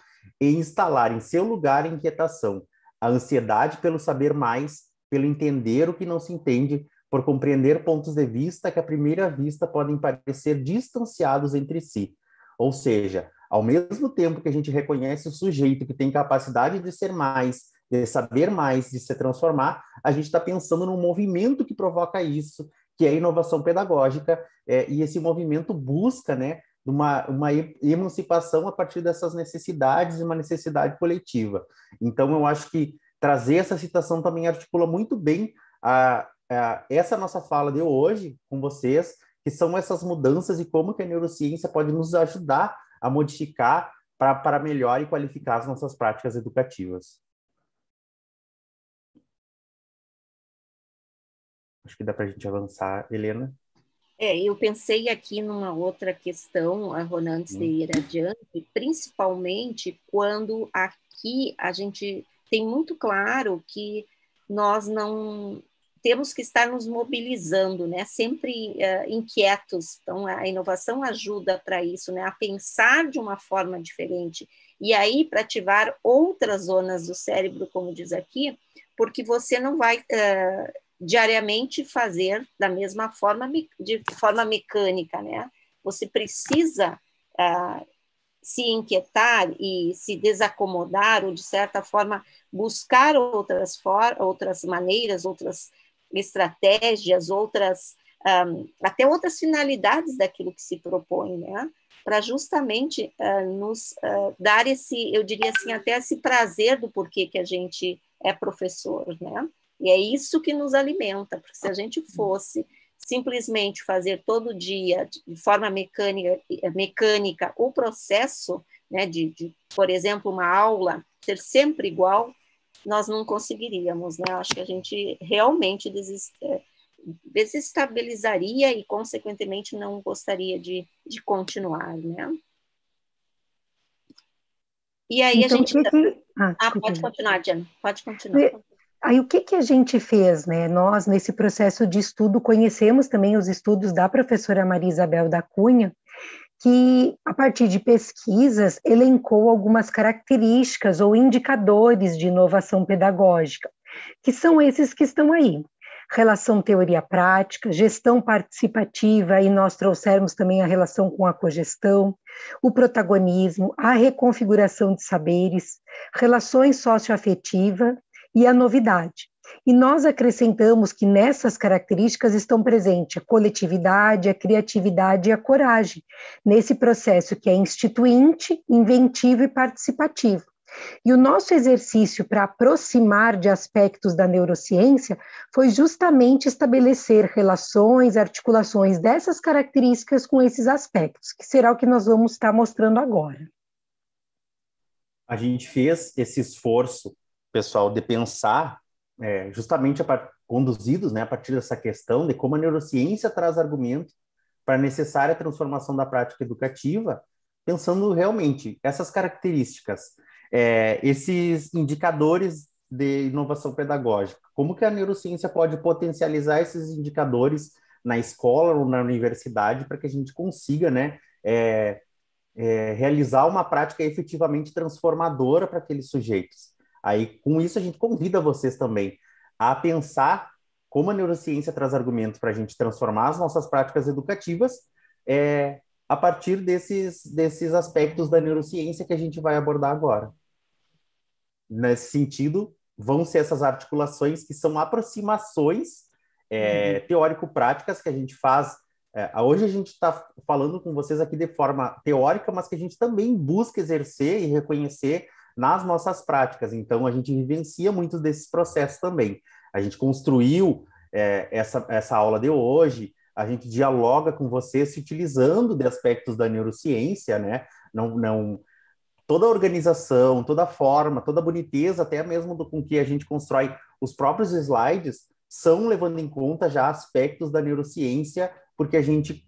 e instalar em seu lugar a inquietação, a ansiedade pelo saber mais, pelo entender o que não se entende, por compreender pontos de vista que à primeira vista podem parecer distanciados entre si. Ou seja, ao mesmo tempo que a gente reconhece o sujeito que tem capacidade de ser mais, de saber mais, de se transformar, a gente está pensando num movimento que provoca isso, que é a inovação pedagógica, e esse movimento busca, né, uma emancipação a partir dessas necessidades e uma necessidade coletiva. Então, eu acho que trazer essa citação também articula muito bem essa nossa fala de hoje com vocês, que são essas mudanças e como que a neurociência pode nos ajudar a modificar para melhor e qualificar as nossas práticas educativas. Acho que dá para a gente avançar, Helena. Eu pensei aqui numa outra questão, Rona, antes de ir adiante, principalmente quando aqui a gente tem muito claro que nós não temos que estar nos mobilizando, né? Sempre inquietos. Então, a inovação ajuda para isso, né? A pensar de uma forma diferente. E aí, para ativar outras zonas do cérebro, como diz aqui, porque você não vai diariamente fazer da mesma forma, de forma mecânica, né? Você precisa se inquietar e se desacomodar, ou, de certa forma, buscar outras maneiras, outras estratégias, até outras finalidades daquilo que se propõe, né? Para justamente nos dar esse, eu diria assim, até esse prazer do porquê que a gente é professor, né? E é isso que nos alimenta, porque se a gente fosse simplesmente fazer todo dia, de forma mecânica o processo, né, por exemplo, uma aula ser sempre igual, nós não conseguiríamos, né? Acho que a gente realmente desestabilizaria e, consequentemente, não gostaria de continuar, né? E aí então, a gente... pode continuar, Diana, pode continuar. Aí o que a gente fez, né? Nós, nesse processo de estudo, conhecemos também os estudos da professora Maria Isabel da Cunha, que, a partir de pesquisas, elencou algumas características ou indicadores de inovação pedagógica, que são esses que estão aí. Relação teoria-prática, gestão participativa, e nós trouxemos também a relação com a cogestão, o protagonismo, a reconfiguração de saberes, relações socioafetivas e a novidade. E nós acrescentamos que nessas características estão presentes a coletividade, a criatividade e a coragem, nesse processo que é instituinte, inventivo e participativo. E o nosso exercício para aproximar de aspectos da neurociência foi justamente estabelecer relações, articulações dessas características com esses aspectos, que será o que nós vamos estar mostrando agora. A gente fez esse esforço, pessoal, de pensar justamente conduzidos, né, a partir dessa questão de como a neurociência traz argumento para a necessária transformação da prática educativa, pensando realmente essas características, esses indicadores de inovação pedagógica, como que a neurociência pode potencializar esses indicadores na escola ou na universidade para que a gente consiga, né, realizar uma prática efetivamente transformadora para aqueles sujeitos. Aí, com isso, a gente convida vocês também a pensar como a neurociência traz argumentos para a gente transformar as nossas práticas educativas a partir desses aspectos da neurociência que a gente vai abordar agora. Nesse sentido, vão ser essas articulações que são aproximações teórico-práticas que a gente faz. Hoje a gente está falando com vocês aqui de forma teórica, mas que a gente também busca exercer e reconhecer nas nossas práticas. Então, a gente vivencia muitos desses processos também. A gente construiu essa aula de hoje, a gente dialoga com vocês se utilizando de aspectos da neurociência, né? Toda a organização, toda a forma, toda a boniteza, até mesmo com que a gente constrói os próprios slides, são levando em conta já aspectos da neurociência, porque a gente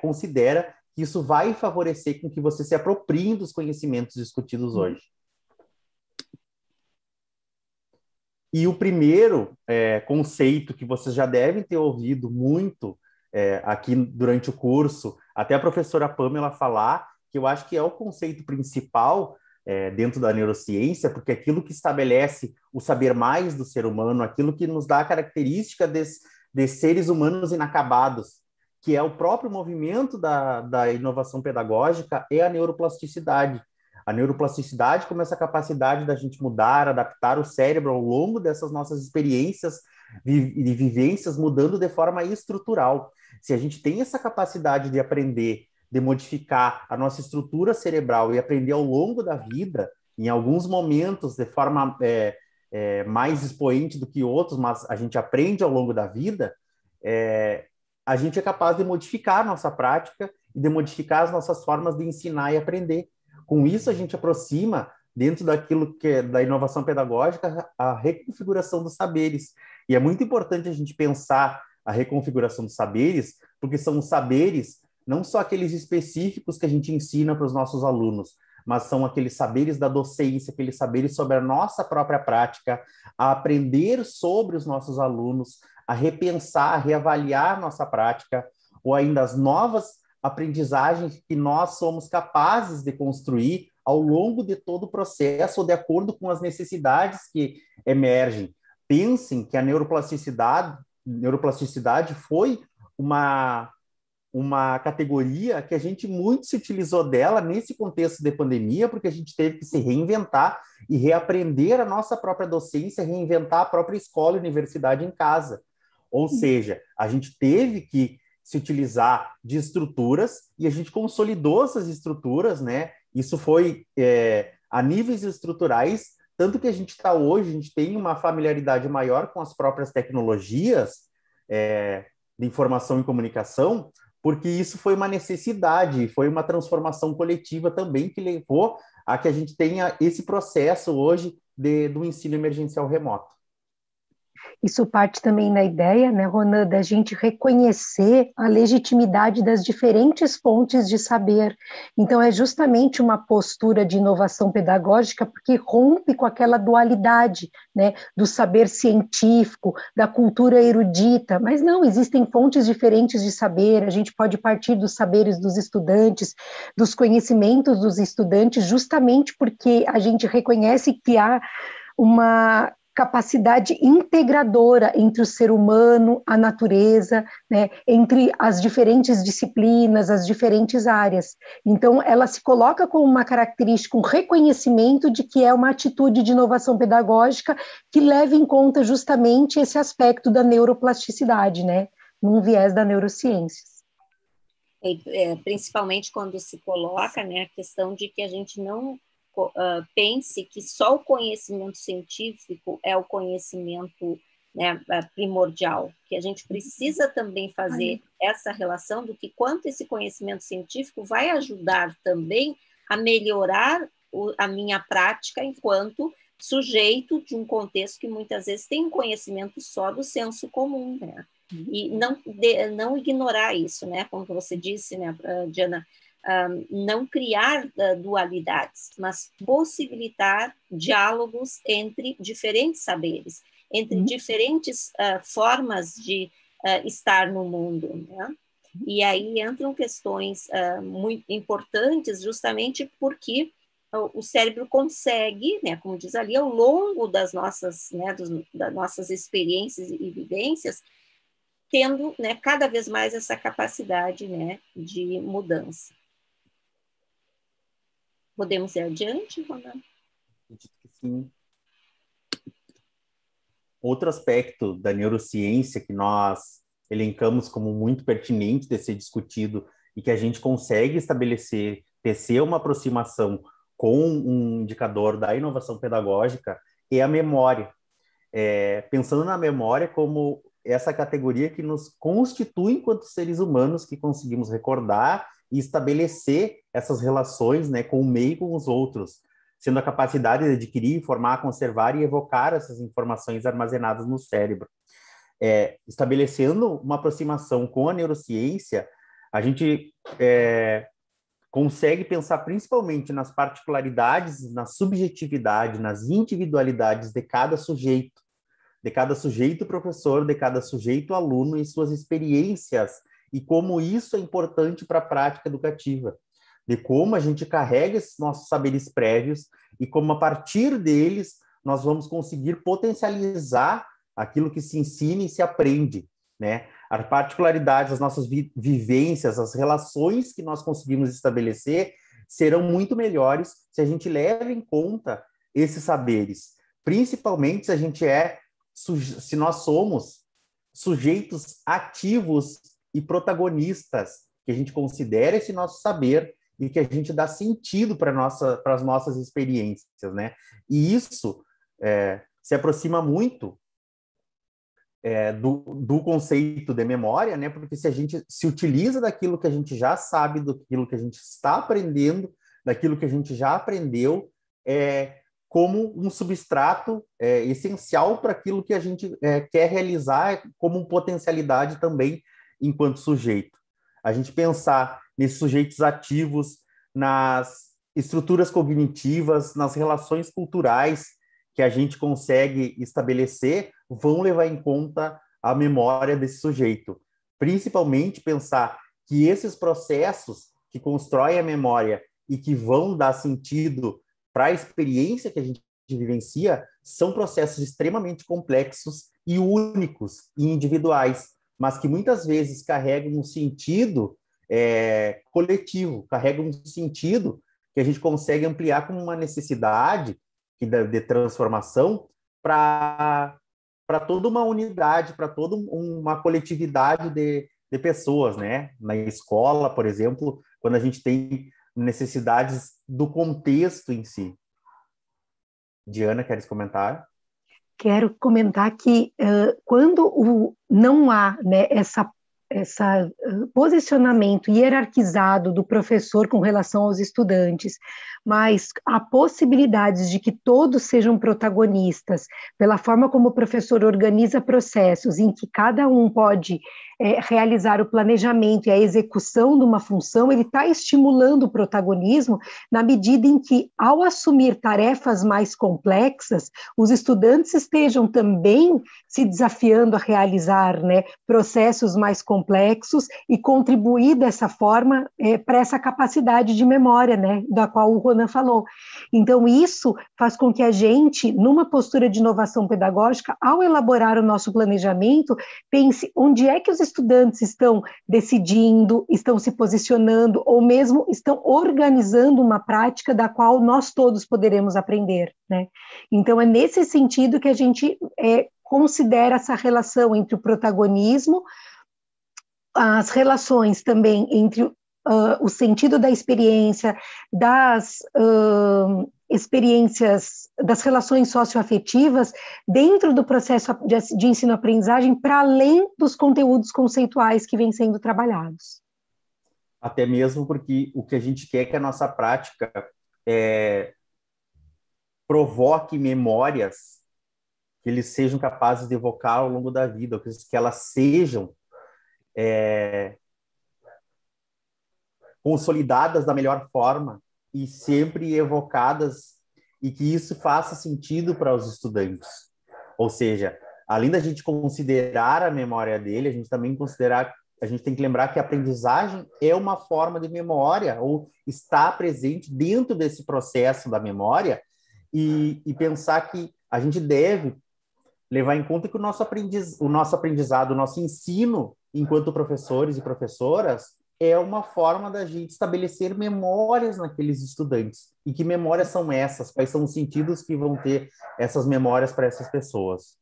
considera que isso vai favorecer com que você se aproprie dos conhecimentos discutidos hoje. E o primeiro conceito que vocês já devem ter ouvido muito aqui durante o curso, até a professora Pamela falar, que eu acho que é o conceito principal dentro da neurociência, porque é aquilo que estabelece o saber mais do ser humano, aquilo que nos dá a característica de seres humanos inacabados, que é o próprio movimento da inovação pedagógica, é a neuroplasticidade. A neuroplasticidade como essa capacidade da gente mudar, adaptar o cérebro ao longo dessas nossas experiências e vivências, mudando de forma estrutural. Se a gente tem essa capacidade de aprender, de modificar a nossa estrutura cerebral e aprender ao longo da vida, em alguns momentos de forma mais expoente do que outros, mas a gente aprende ao longo da vida, a gente é capaz de modificar a nossa prática e de modificar as nossas formas de ensinar e aprender. Com isso, a gente aproxima, dentro daquilo que é da inovação pedagógica, a reconfiguração dos saberes. E é muito importante a gente pensar a reconfiguração dos saberes, porque são os saberes, não só aqueles específicos que a gente ensina para os nossos alunos, mas são aqueles saberes da docência, aqueles saberes sobre a nossa própria prática, a aprender sobre os nossos alunos, a repensar, a reavaliar a nossa prática, ou ainda as novas aprendizagens que nós somos capazes de construir ao longo de todo o processo, de acordo com as necessidades que emergem. Pensem que a neuroplasticidade foi uma categoria que a gente muito se utilizou dela nesse contexto de pandemia, porque a gente teve que se reinventar e reaprender a nossa própria docência, reinventar a própria escola e universidade em casa. Ou seja, a gente teve que se utilizar de estruturas e a gente consolidou essas estruturas, né? Isso foi a níveis estruturais, tanto que a gente está hoje, a gente tem uma familiaridade maior com as próprias tecnologias de informação e comunicação, porque isso foi uma necessidade, foi uma transformação coletiva também que levou a que a gente tenha esse processo hoje do ensino emergencial remoto. Isso parte também na ideia, né, Ronan, da gente reconhecer a legitimidade das diferentes fontes de saber. Então, é justamente uma postura de inovação pedagógica porque rompe com aquela dualidade, né, do saber científico, da cultura erudita, mas não, existem fontes diferentes de saber, a gente pode partir dos saberes dos estudantes, dos conhecimentos dos estudantes, justamente porque a gente reconhece que há uma capacidade integradora entre o ser humano, a natureza, né, entre as diferentes disciplinas, as diferentes áreas. Então, ela se coloca como uma característica, um reconhecimento de que é uma atitude de inovação pedagógica que leva em conta justamente esse aspecto da neuroplasticidade, né, num viés da neurociências. Principalmente quando se coloca, né, a questão de que a gente não pense que só o conhecimento científico é o conhecimento, né, primordial, que a gente precisa também fazer essa relação do que quanto esse conhecimento científico vai ajudar também a melhorar a minha prática enquanto sujeito de um contexto que muitas vezes tem um conhecimento só do senso comum, né? E não ignorar isso, né? Como você disse, né, Diana, não criar dualidades, mas possibilitar diálogos entre diferentes saberes, entre diferentes formas de estar no mundo, né? E aí entram questões muito importantes, justamente porque o cérebro consegue, né, como diz ali, ao longo das nossas, né, das nossas experiências e vivências, tendo, né, cada vez mais essa capacidade, né, de mudança. Podemos ir adiante, Ronaldo? Acredito que sim. Outro aspecto da neurociência que nós elencamos como muito pertinente de ser discutido e que a gente consegue estabelecer, tecer uma aproximação com um indicador da inovação pedagógica é a memória. Pensando na memória como essa categoria que nos constitui enquanto seres humanos, que conseguimos recordar e estabelecer essas relações, né, com o meio e com os outros, sendo a capacidade de adquirir, formar, conservar e evocar essas informações armazenadas no cérebro. Estabelecendo uma aproximação com a neurociência, a gente consegue pensar principalmente nas particularidades, na subjetividade, nas individualidades de cada sujeito professor, de cada sujeito aluno e suas experiências, e como isso é importante para a prática educativa, de como a gente carrega esses nossos saberes prévios e como a partir deles nós vamos conseguir potencializar aquilo que se ensina e se aprende, né? As particularidades, as nossas vivências, as relações que nós conseguimos estabelecer serão muito melhores se a gente leva em conta esses saberes, principalmente se nós somos sujeitos ativos e protagonistas, que a gente considera esse nosso saber e que a gente dá sentido para as nossas experiências, né? E isso se aproxima muito do conceito de memória, né? Porque se a gente se utiliza daquilo que a gente já sabe, daquilo que a gente está aprendendo, daquilo que a gente já aprendeu, como um substrato essencial para aquilo que a gente quer realizar, como potencialidade também enquanto sujeito. A gente pensar nesses sujeitos ativos, nas estruturas cognitivas, nas relações culturais que a gente consegue estabelecer, vão levar em conta a memória desse sujeito. Principalmente pensar que esses processos que constroem a memória e que vão dar sentido para a experiência que a gente vivencia são processos extremamente complexos e únicos e individuais, mas que muitas vezes carregam um sentido coletivo, carregam um sentido que a gente consegue ampliar como uma necessidade de transformação para toda uma unidade, para toda uma coletividade de pessoas, né? Na escola, por exemplo, quando a gente tem necessidades do contexto em si. Diana, queres comentar? Quero comentar que quando não há, né, essa posicionamento hierarquizado do professor com relação aos estudantes, mas há possibilidades de que todos sejam protagonistas, pela forma como o professor organiza processos em que cada um pode realizar o planejamento e a execução de uma função, ele está estimulando o protagonismo na medida em que, ao assumir tarefas mais complexas, os estudantes estejam também se desafiando a realizar, né, processos mais complexos e contribuir dessa forma para essa capacidade de memória, né, da qual o Ronan falou. Então, isso faz com que a gente, numa postura de inovação pedagógica, ao elaborar o nosso planejamento, pense onde é que os estudantes estão decidindo, estão se posicionando, ou mesmo estão organizando uma prática da qual nós todos poderemos aprender, né? Então, é nesse sentido que a gente considera essa relação entre o protagonismo, as relações também entre o sentido da experiência, das experiências, das relações socioafetivas dentro do processo de ensino-aprendizagem, para além dos conteúdos conceituais que vêm sendo trabalhados. Até mesmo porque o que a gente quer é que a nossa prática provoque memórias que eles sejam capazes de evocar ao longo da vida, que elas sejam consolidadas da melhor forma e sempre evocadas, e que isso faça sentido para os estudantes. Ou seja, além da gente considerar a memória dele, a gente tem que lembrar que a aprendizagem é uma forma de memória, ou está presente dentro desse processo da memória, e pensar que a gente deve levar em conta que o nosso aprendizado, o nosso ensino, enquanto professores e professoras, é uma forma da gente estabelecer memórias naqueles estudantes. E que memórias são essas? Quais são os sentidos que vão ter essas memórias para essas pessoas?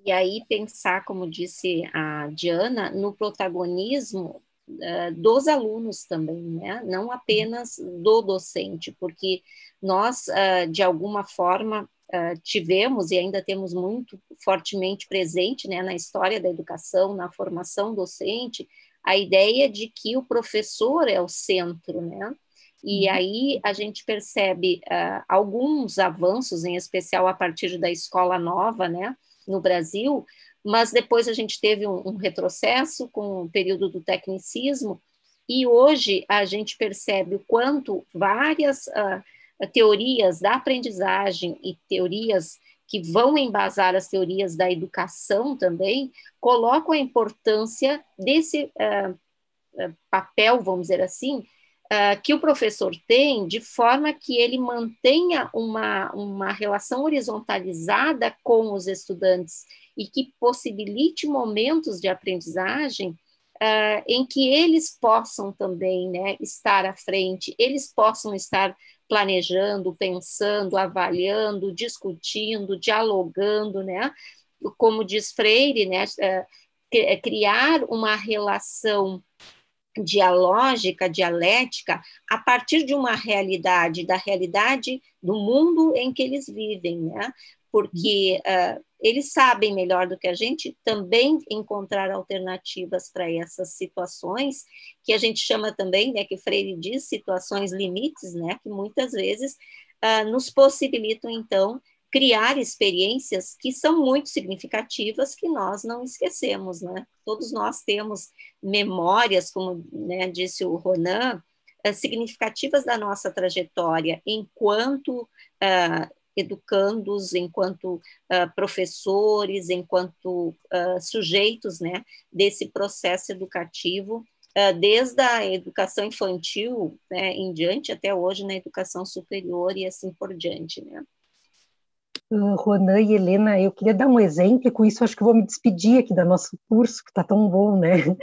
E aí pensar, como disse a Diana, no protagonismo dos alunos também, né? Não apenas do docente, porque nós, de alguma forma, tivemos e ainda temos muito fortemente presente, né, na história da educação, na formação docente, a ideia de que o professor é o centro, né? E aí a gente percebe alguns avanços, em especial a partir da escola nova, né, no Brasil, mas depois a gente teve um retrocesso com o período do tecnicismo, e hoje a gente percebe o quanto várias teorias da aprendizagem e teorias que vão embasar as teorias da educação também, colocam a importância desse papel, vamos dizer assim, que o professor tem, de forma que ele mantenha uma relação horizontalizada com os estudantes e que possibilite momentos de aprendizagem em que eles possam também, né, estar à frente, eles possam estar planejando, pensando, avaliando, discutindo, dialogando, né? Como diz Freire, né, criar uma relação dialógica, dialética, a partir de uma realidade, da realidade do mundo em que eles vivem, né? Porque eles sabem melhor do que a gente também encontrar alternativas para essas situações, que a gente chama também, né, que Freire diz, situações limites, né, que muitas vezes nos possibilitam, então, criar experiências que são muito significativas, que nós não esquecemos, né? Todos nós temos memórias, como, né, disse o Ronan, significativas da nossa trajetória enquanto educandos, enquanto professores, enquanto sujeitos, né, desse processo educativo, desde a educação infantil, né, em diante, até hoje na educação superior e assim por diante, né? Ronan e Helena, eu queria dar um exemplo, e com isso acho que vou me despedir aqui do nosso curso, que está tão bom, né?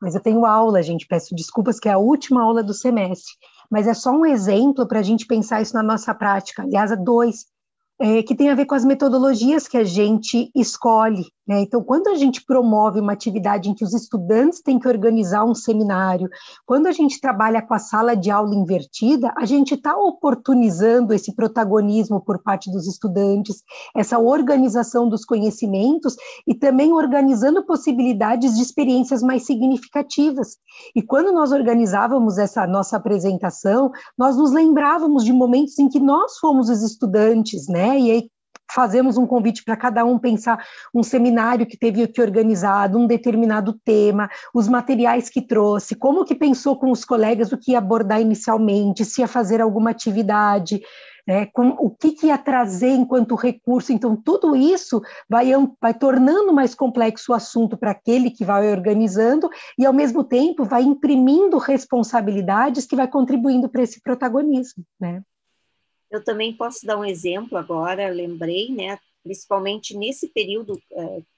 Mas eu tenho aula, gente, peço desculpas, que é a última aula do semestre, mas é só um exemplo para a gente pensar isso na nossa prática, aliás, dois, que tem a ver com as metodologias que a gente escolhe, né? Então, quando a gente promove uma atividade em que os estudantes têm que organizar um seminário, quando a gente trabalha com a sala de aula invertida, a gente está oportunizando esse protagonismo por parte dos estudantes, essa organização dos conhecimentos e também organizando possibilidades de experiências mais significativas. E quando nós organizávamos essa nossa apresentação, nós nos lembrávamos de momentos em que nós fomos os estudantes, né? E aí fazemos um convite para cada um pensar um seminário que teve aqui organizado, um determinado tema, os materiais que trouxe, como que pensou com os colegas o que ia abordar inicialmente, se ia fazer alguma atividade, né, o que ia trazer enquanto recurso. Então, tudo isso vai tornando mais complexo o assunto para aquele que vai organizando e, ao mesmo tempo, vai imprimindo responsabilidades que vai contribuindo para esse protagonismo, né? Eu também posso dar um exemplo agora, lembrei, né, principalmente nesse período,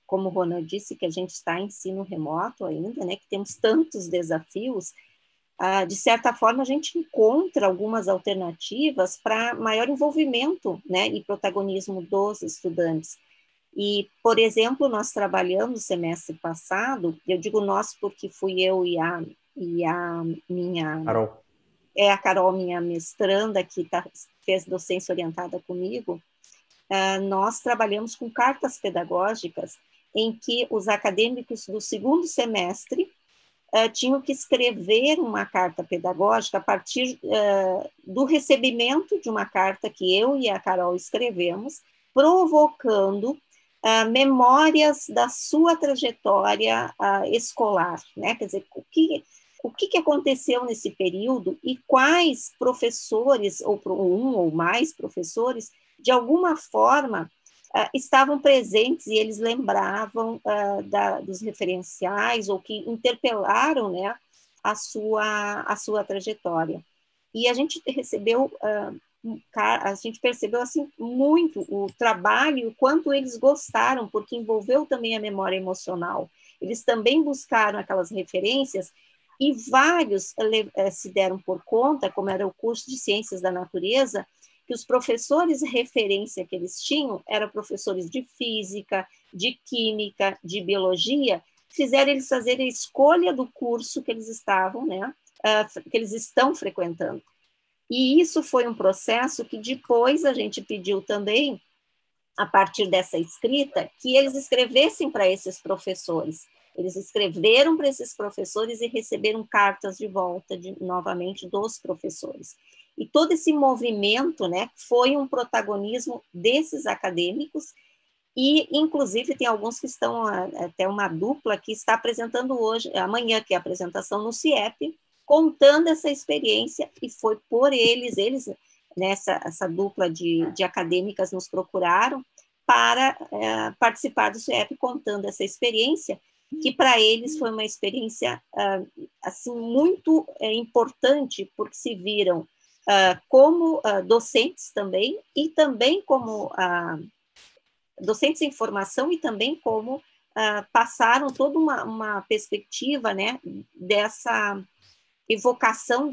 como o Ronan disse, que a gente está em ensino remoto ainda, né, que temos tantos desafios, de certa forma a gente encontra algumas alternativas para maior envolvimento, né, e protagonismo dos estudantes. E, por exemplo, nós trabalhamos no semestre passado, eu digo nós porque fui eu e a e a minha... Carol. A Carol, minha mestranda, que fez docência orientada comigo, nós trabalhamos com cartas pedagógicas em que os acadêmicos do segundo semestre tinham que escrever uma carta pedagógica a partir do recebimento de uma carta que eu e a Carol escrevemos, provocando memórias da sua trajetória escolar, né? Quer dizer, o que aconteceu nesse período e quais professores, ou um ou mais professores, de alguma forma, estavam presentes e eles lembravam dos referenciais ou que interpelaram, né, a sua trajetória. E a gente recebeu, a gente percebeu assim, muito o trabalho, o quanto eles gostaram, porque envolveu também a memória emocional. Eles também buscaram aquelas referências e vários se deram por conta, como era o curso de Ciências da Natureza, que os professores de referência que eles tinham eram professores de física, de química, de biologia, fizeram eles fazerem a escolha do curso que eles estavam, né, que eles estão frequentando. E isso foi um processo que depois a gente pediu também, a partir dessa escrita, que eles escrevessem para esses professores. Eles escreveram para esses professores e receberam cartas de volta, novamente, dos professores. E todo esse movimento, né, foi um protagonismo desses acadêmicos, e, inclusive, tem alguns que estão, até uma dupla que está apresentando hoje, amanhã, que é a apresentação no CIEP, contando essa experiência, e foi por eles, essa dupla de acadêmicas nos procuraram para participar do CIEP contando essa experiência, que para eles foi uma experiência assim, muito importante, porque se viram como docentes também, e também como docentes em formação, e também como passaram toda uma perspectiva, né, dessa evocação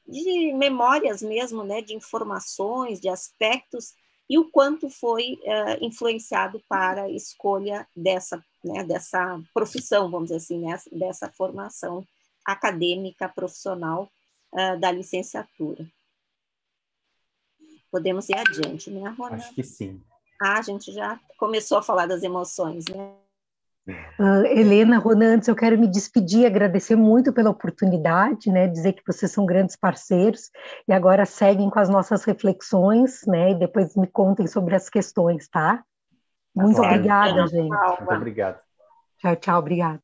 de memórias mesmo, né, de informações, de aspectos, e o quanto foi influenciado para a escolha dessa profissão, vamos dizer assim, né, dessa formação acadêmica profissional da licenciatura. Podemos ir adiante, né, Rona? Acho que sim. A gente já começou a falar das emoções, né? Helena, Ronan, antes eu quero me despedir, agradecer muito pela oportunidade, né, dizer que vocês são grandes parceiros e agora seguem com as nossas reflexões, né, e depois me contem sobre as questões, tá? Muito obrigada, gente. Muito obrigado. Tchau, tchau, obrigada.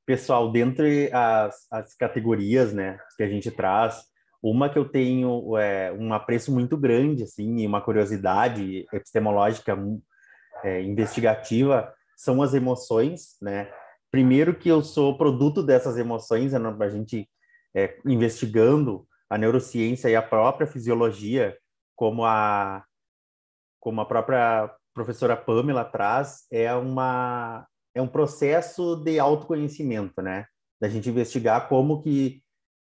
Pessoal, dentre as categorias, né, que a gente traz, uma que eu tenho um apreço muito grande, assim, e uma curiosidade epistemológica investigativa, são as emoções, né? Primeiro que eu sou produto dessas emoções, a gente investigando a neurociência e a própria fisiologia, como a própria professora Pamela traz, é um processo de autoconhecimento, né? Da gente investigar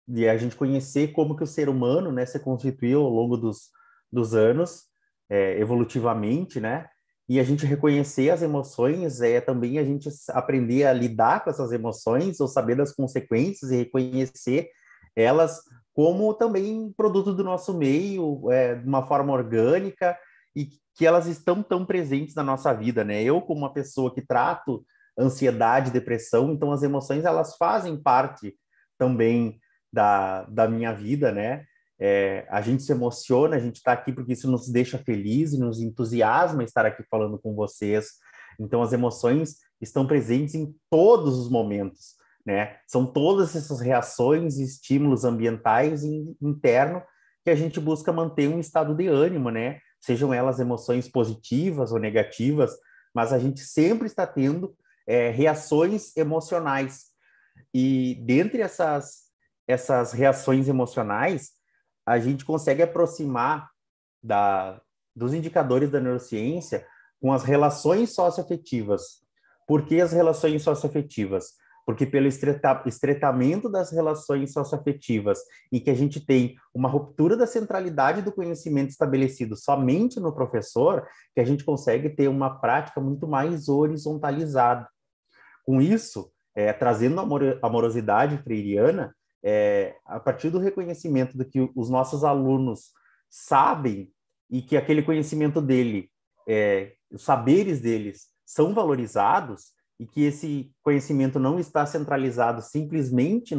de a gente conhecer como que o ser humano, né, se constituiu ao longo dos anos, evolutivamente, né? E a gente reconhecer as emoções também a gente aprender a lidar com essas emoções, ou saber das consequências e reconhecer elas como também produto do nosso meio, de uma forma orgânica, e que elas estão tão presentes na nossa vida, né? Eu, como uma pessoa que trato ansiedade, depressão, então as emoções, elas fazem parte também da minha vida, né? A gente se emociona, a gente está aqui porque isso nos deixa feliz e nos entusiasma estar aqui falando com vocês. Então, as emoções estão presentes em todos os momentos, né? São todas essas reações e estímulos ambientais e internos que a gente busca manter um estado de ânimo, né? Sejam elas emoções positivas ou negativas, mas a gente sempre está tendo reações emocionais. E dentre essas reações emocionais, a gente consegue aproximar dos indicadores da neurociência com as relações socioafetivas. Por que as relações socioafetivas? Porque pelo estreitamento das relações socioafetivas, em que a gente tem uma ruptura da centralidade do conhecimento estabelecido somente no professor, que a gente consegue ter uma prática muito mais horizontalizada. Com isso, trazendo amorosidade freiriana, a partir do reconhecimento de que os nossos alunos sabem e que aquele conhecimento dele, os saberes deles são valorizados e que esse conhecimento não está centralizado simplesmente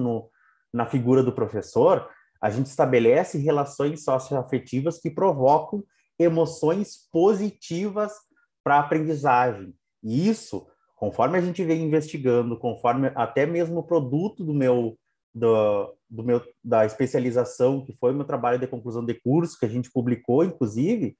na figura do professor, a gente estabelece relações socioafetivas que provocam emoções positivas para a aprendizagem. E isso, conforme a gente vem investigando, conforme até mesmo o produto da especialização, que foi o meu trabalho de conclusão de curso, que a gente publicou, inclusive,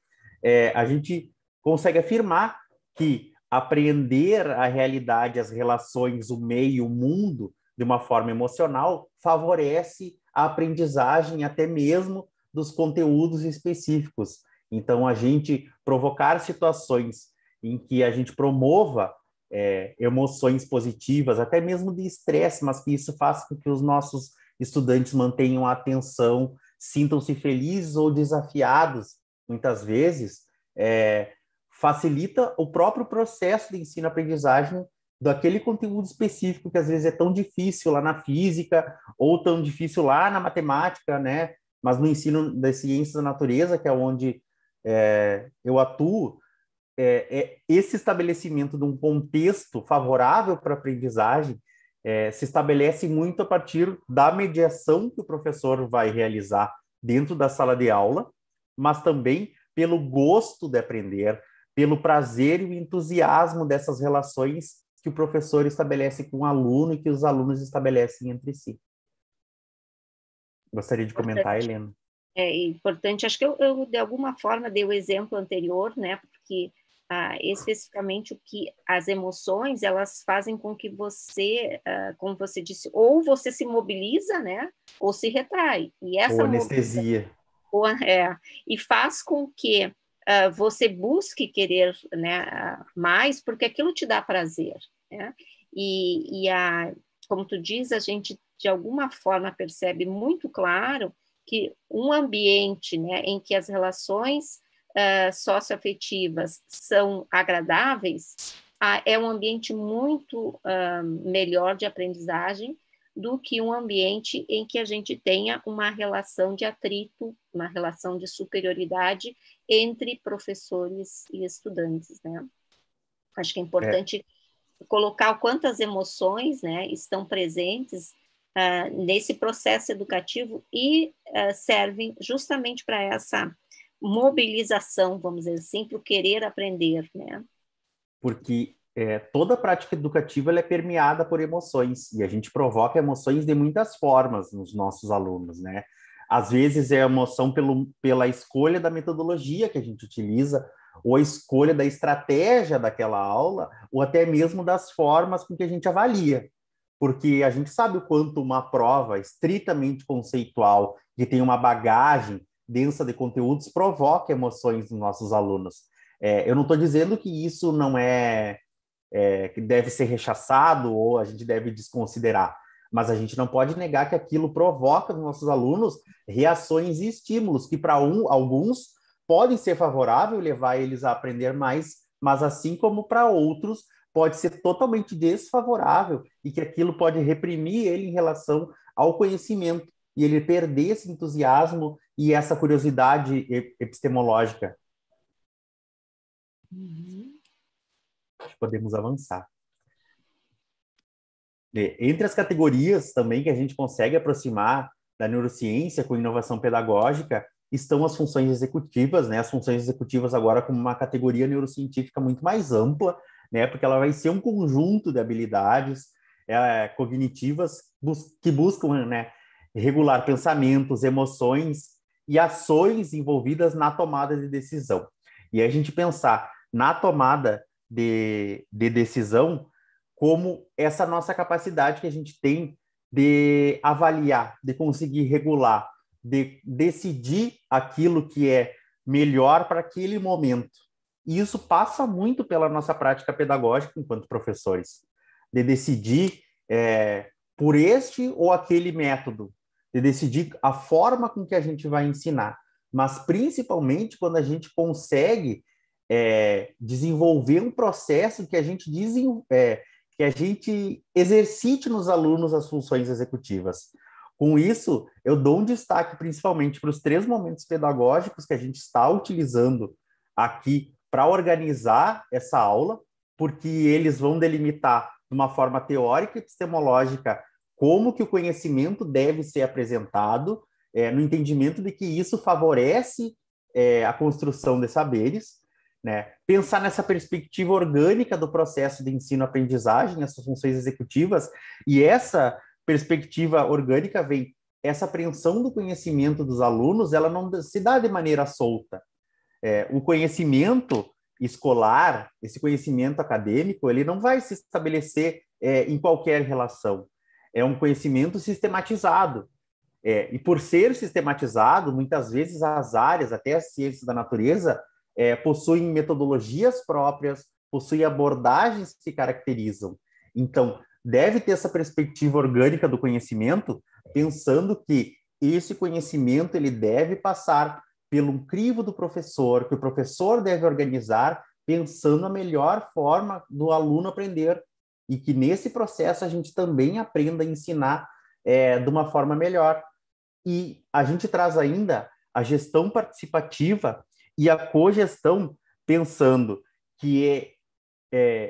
a gente consegue afirmar que apreender a realidade, as relações, o meio, o mundo, de uma forma emocional, favorece a aprendizagem até mesmo dos conteúdos específicos. Então, a gente provocar situações em que a gente promova emoções positivas, até mesmo de estresse, mas que isso faça com que os nossos estudantes mantenham a atenção, sintam-se felizes ou desafiados, muitas vezes, facilita o próprio processo de ensino-aprendizagem daquele conteúdo específico que às vezes é tão difícil lá na física ou tão difícil lá na matemática, né? Mas no ensino das ciências da natureza, que é onde eu atuo, esse estabelecimento de um contexto favorável para a aprendizagem se estabelece muito a partir da mediação que o professor vai realizar dentro da sala de aula, mas também pelo gosto de aprender, pelo prazer e o entusiasmo dessas relações que o professor estabelece com o aluno e que os alunos estabelecem entre si. Gostaria de comentar, Helena. É importante, acho que eu de alguma forma dei o exemplo anterior, né, porque especificamente o que as emoções, elas fazem com que você, como você disse, ou você se mobiliza, né, ou se retrai. E essa ou anestesia. E faz com que você busque querer, né, mais, porque aquilo te dá prazer, né? Como tu diz, a gente de alguma forma percebe muito claro que um ambiente, né, em que as relações socioafetivas são agradáveis, é um ambiente muito melhor de aprendizagem do que um ambiente em que a gente tenha uma relação de atrito, uma relação de superioridade entre professores e estudantes, né? Acho que é importante colocar quantas emoções, né, estão presentes nesse processo educativo e servem justamente para essa mobilização, vamos dizer assim, para o querer aprender, né? Porque toda prática educativa ela é permeada por emoções, e a gente provoca emoções de muitas formas nos nossos alunos, né? Às vezes é emoção pela escolha da metodologia que a gente utiliza, ou a escolha da estratégia daquela aula, ou até mesmo das formas com que a gente avalia. Porque a gente sabe o quanto uma prova estritamente conceitual, que tem uma bagagem densa de conteúdos, provoca emoções nos nossos alunos. Eu não estou dizendo que isso não que deve ser rechaçado ou a gente deve desconsiderar, mas a gente não pode negar que aquilo provoca nos nossos alunos reações e estímulos que para alguns podem ser favoráveis, levar eles a aprender mais, mas assim como para outros pode ser totalmente desfavorável e que aquilo pode reprimir ele em relação ao conhecimento e ele perder esse entusiasmo e essa curiosidade epistemológica. Podemos avançar. Entre as categorias também que a gente consegue aproximar da neurociência com inovação pedagógica estão as funções executivas, né? As funções executivas agora como uma categoria neurocientífica muito mais ampla, né? Porque ela vai ser um conjunto de habilidades cognitivas que buscam, né, regular pensamentos, emoções e ações envolvidas na tomada de decisão. E a gente pensar na tomada de decisão como essa nossa capacidade que a gente tem de avaliar, de conseguir regular, de decidir aquilo que é melhor para aquele momento. E isso passa muito pela nossa prática pedagógica enquanto professores, de decidir por este ou aquele método, de decidir a forma com que a gente vai ensinar, mas principalmente quando a gente consegue desenvolver um processo que a gente que a gente exercite nos alunos as funções executivas. Com isso, eu dou um destaque principalmente para os 3 momentos pedagógicos que a gente está utilizando aqui para organizar essa aula, porque eles vão delimitar de uma forma teórica e epistemológica como que o conhecimento deve ser apresentado, no entendimento de que isso favorece a construção de saberes, né? Pensar nessa perspectiva orgânica do processo de ensino-aprendizagem, essas funções executivas, e essa perspectiva orgânica vem essa apreensão do conhecimento dos alunos, ela não se dá de maneira solta. O conhecimento escolar, esse conhecimento acadêmico, ele não vai se estabelecer em qualquer relação. É um conhecimento sistematizado. E por ser sistematizado, muitas vezes as áreas, até as ciências da natureza, possuem metodologias próprias, possuem abordagens que se caracterizam. Então, deve ter essa perspectiva orgânica do conhecimento, pensando que esse conhecimento ele deve passar pelo crivo do professor, que o professor deve organizar, pensando a melhor forma do aluno aprender, e que nesse processo a gente também aprenda a ensinar de uma forma melhor. E a gente traz ainda a gestão participativa e a cogestão, pensando que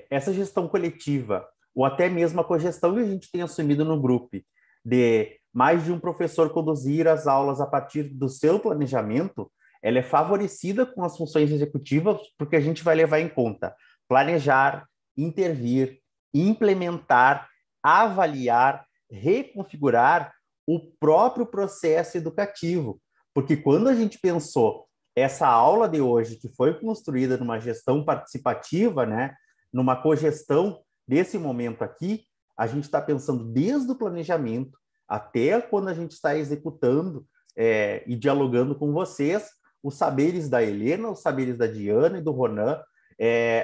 essa gestão coletiva, ou até mesmo a cogestão que a gente tem assumido no grupo, de mais de um professor conduzir as aulas a partir do seu planejamento, ela é favorecida com as funções executivas, porque a gente vai levar em conta planejar, intervir, implementar, avaliar, reconfigurar o próprio processo educativo. Porque quando a gente pensou essa aula de hoje, que foi construída numa gestão participativa, né, numa cogestão desse momento aqui, a gente está pensando desde o planejamento até quando a gente está executando e dialogando com vocês, os saberes da Helena, os saberes da Diana e do Ronan,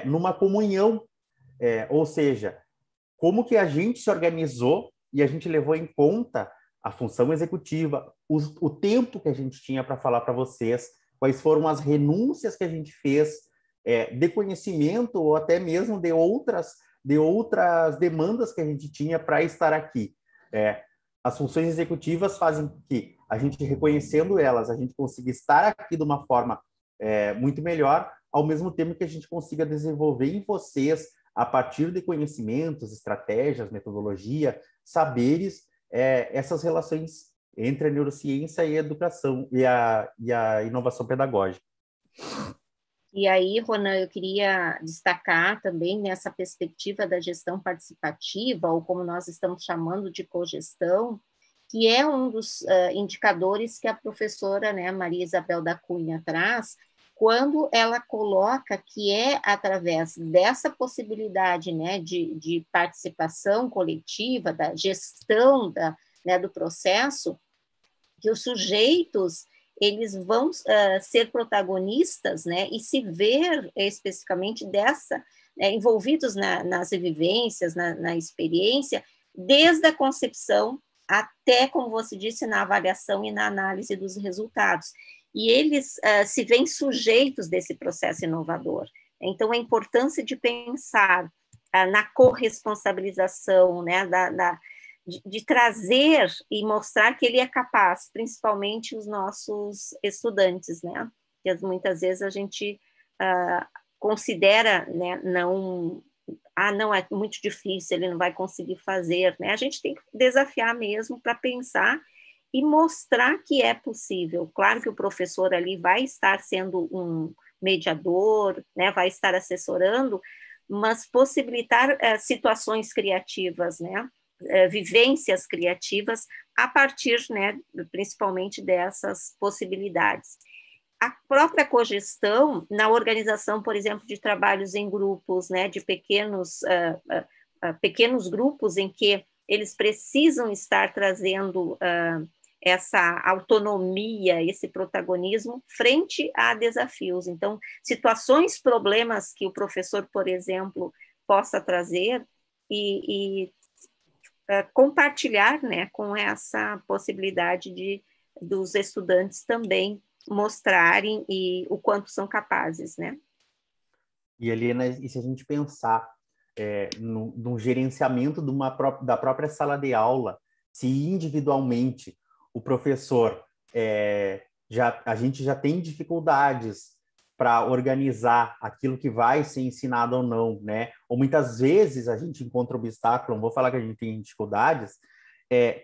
numa comunhão, ou seja, como que a gente se organizou e a gente levou em conta a função executiva, o tempo que a gente tinha para falar para vocês, quais foram as renúncias que a gente fez de conhecimento ou até mesmo de outras demandas que a gente tinha para estar aqui. As funções executivas fazem que a gente, reconhecendo elas, a gente consiga estar aqui de uma forma muito melhor, ao mesmo tempo que a gente consiga desenvolver em vocês, a partir de conhecimentos, estratégias, metodologia, saberes, essas relações entre a neurociência e a educação e a inovação pedagógica. E aí, Ronan, eu queria destacar também nessa perspectiva da gestão participativa, ou como nós estamos chamando de cogestão, que é um dos indicadores que a professora, né, Maria Isabel da Cunha traz, quando ela coloca que é através dessa possibilidade, né, de participação coletiva, da gestão do processo, que os sujeitos eles vão ser protagonistas, né, e se ver especificamente envolvidos nas vivências, na experiência, desde a concepção até, como você disse, na avaliação e na análise dos resultados. E eles se veem sujeitos desse processo inovador. Então, a importância de pensar na corresponsabilização, né, de trazer e mostrar que ele é capaz, principalmente os nossos estudantes, né? Que muitas vezes a gente considera, né, não é muito difícil, ele não vai conseguir fazer, né? A gente tem que desafiar mesmo para pensar e mostrar que é possível. Claro que o professor ali vai estar sendo um mediador, né? Vai estar assessorando, mas possibilitar situações criativas, né? Vivências criativas a partir, né, principalmente dessas possibilidades. A própria cogestão, na organização, por exemplo, de trabalhos em grupos, né, de pequenos grupos em que eles precisam estar trazendo essa autonomia, esse protagonismo frente a desafios. Então, situações, problemas que o professor, por exemplo, possa trazer e compartilhar, né, com essa possibilidade dos estudantes também mostrarem o quanto são capazes, né? E, Helena, e se a gente pensar no gerenciamento da própria sala de aula, se individualmente o professor, a gente já tem dificuldades para organizar aquilo que vai ser ensinado ou não, né? Ou muitas vezes a gente encontra obstáculo, não vou falar que a gente tem dificuldades,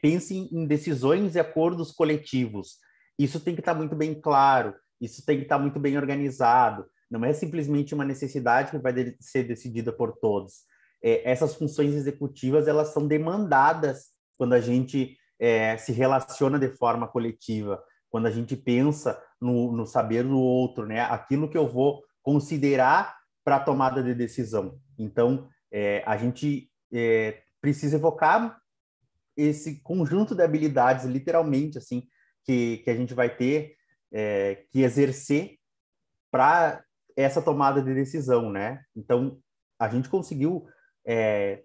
pense em decisões e acordos coletivos. Isso tem que estar muito bem claro, isso tem que estar muito bem organizado, não é simplesmente uma necessidade que vai ser decidida por todos. Essas funções executivas, elas são demandadas quando a gente se relaciona de forma coletiva, quando a gente pensa no saber do outro, né? Aquilo que eu vou considerar para a tomada de decisão. Então, a gente precisa evocar esse conjunto de habilidades, literalmente, assim, que a gente vai ter que exercer para essa tomada de decisão, né? Então, a gente conseguiu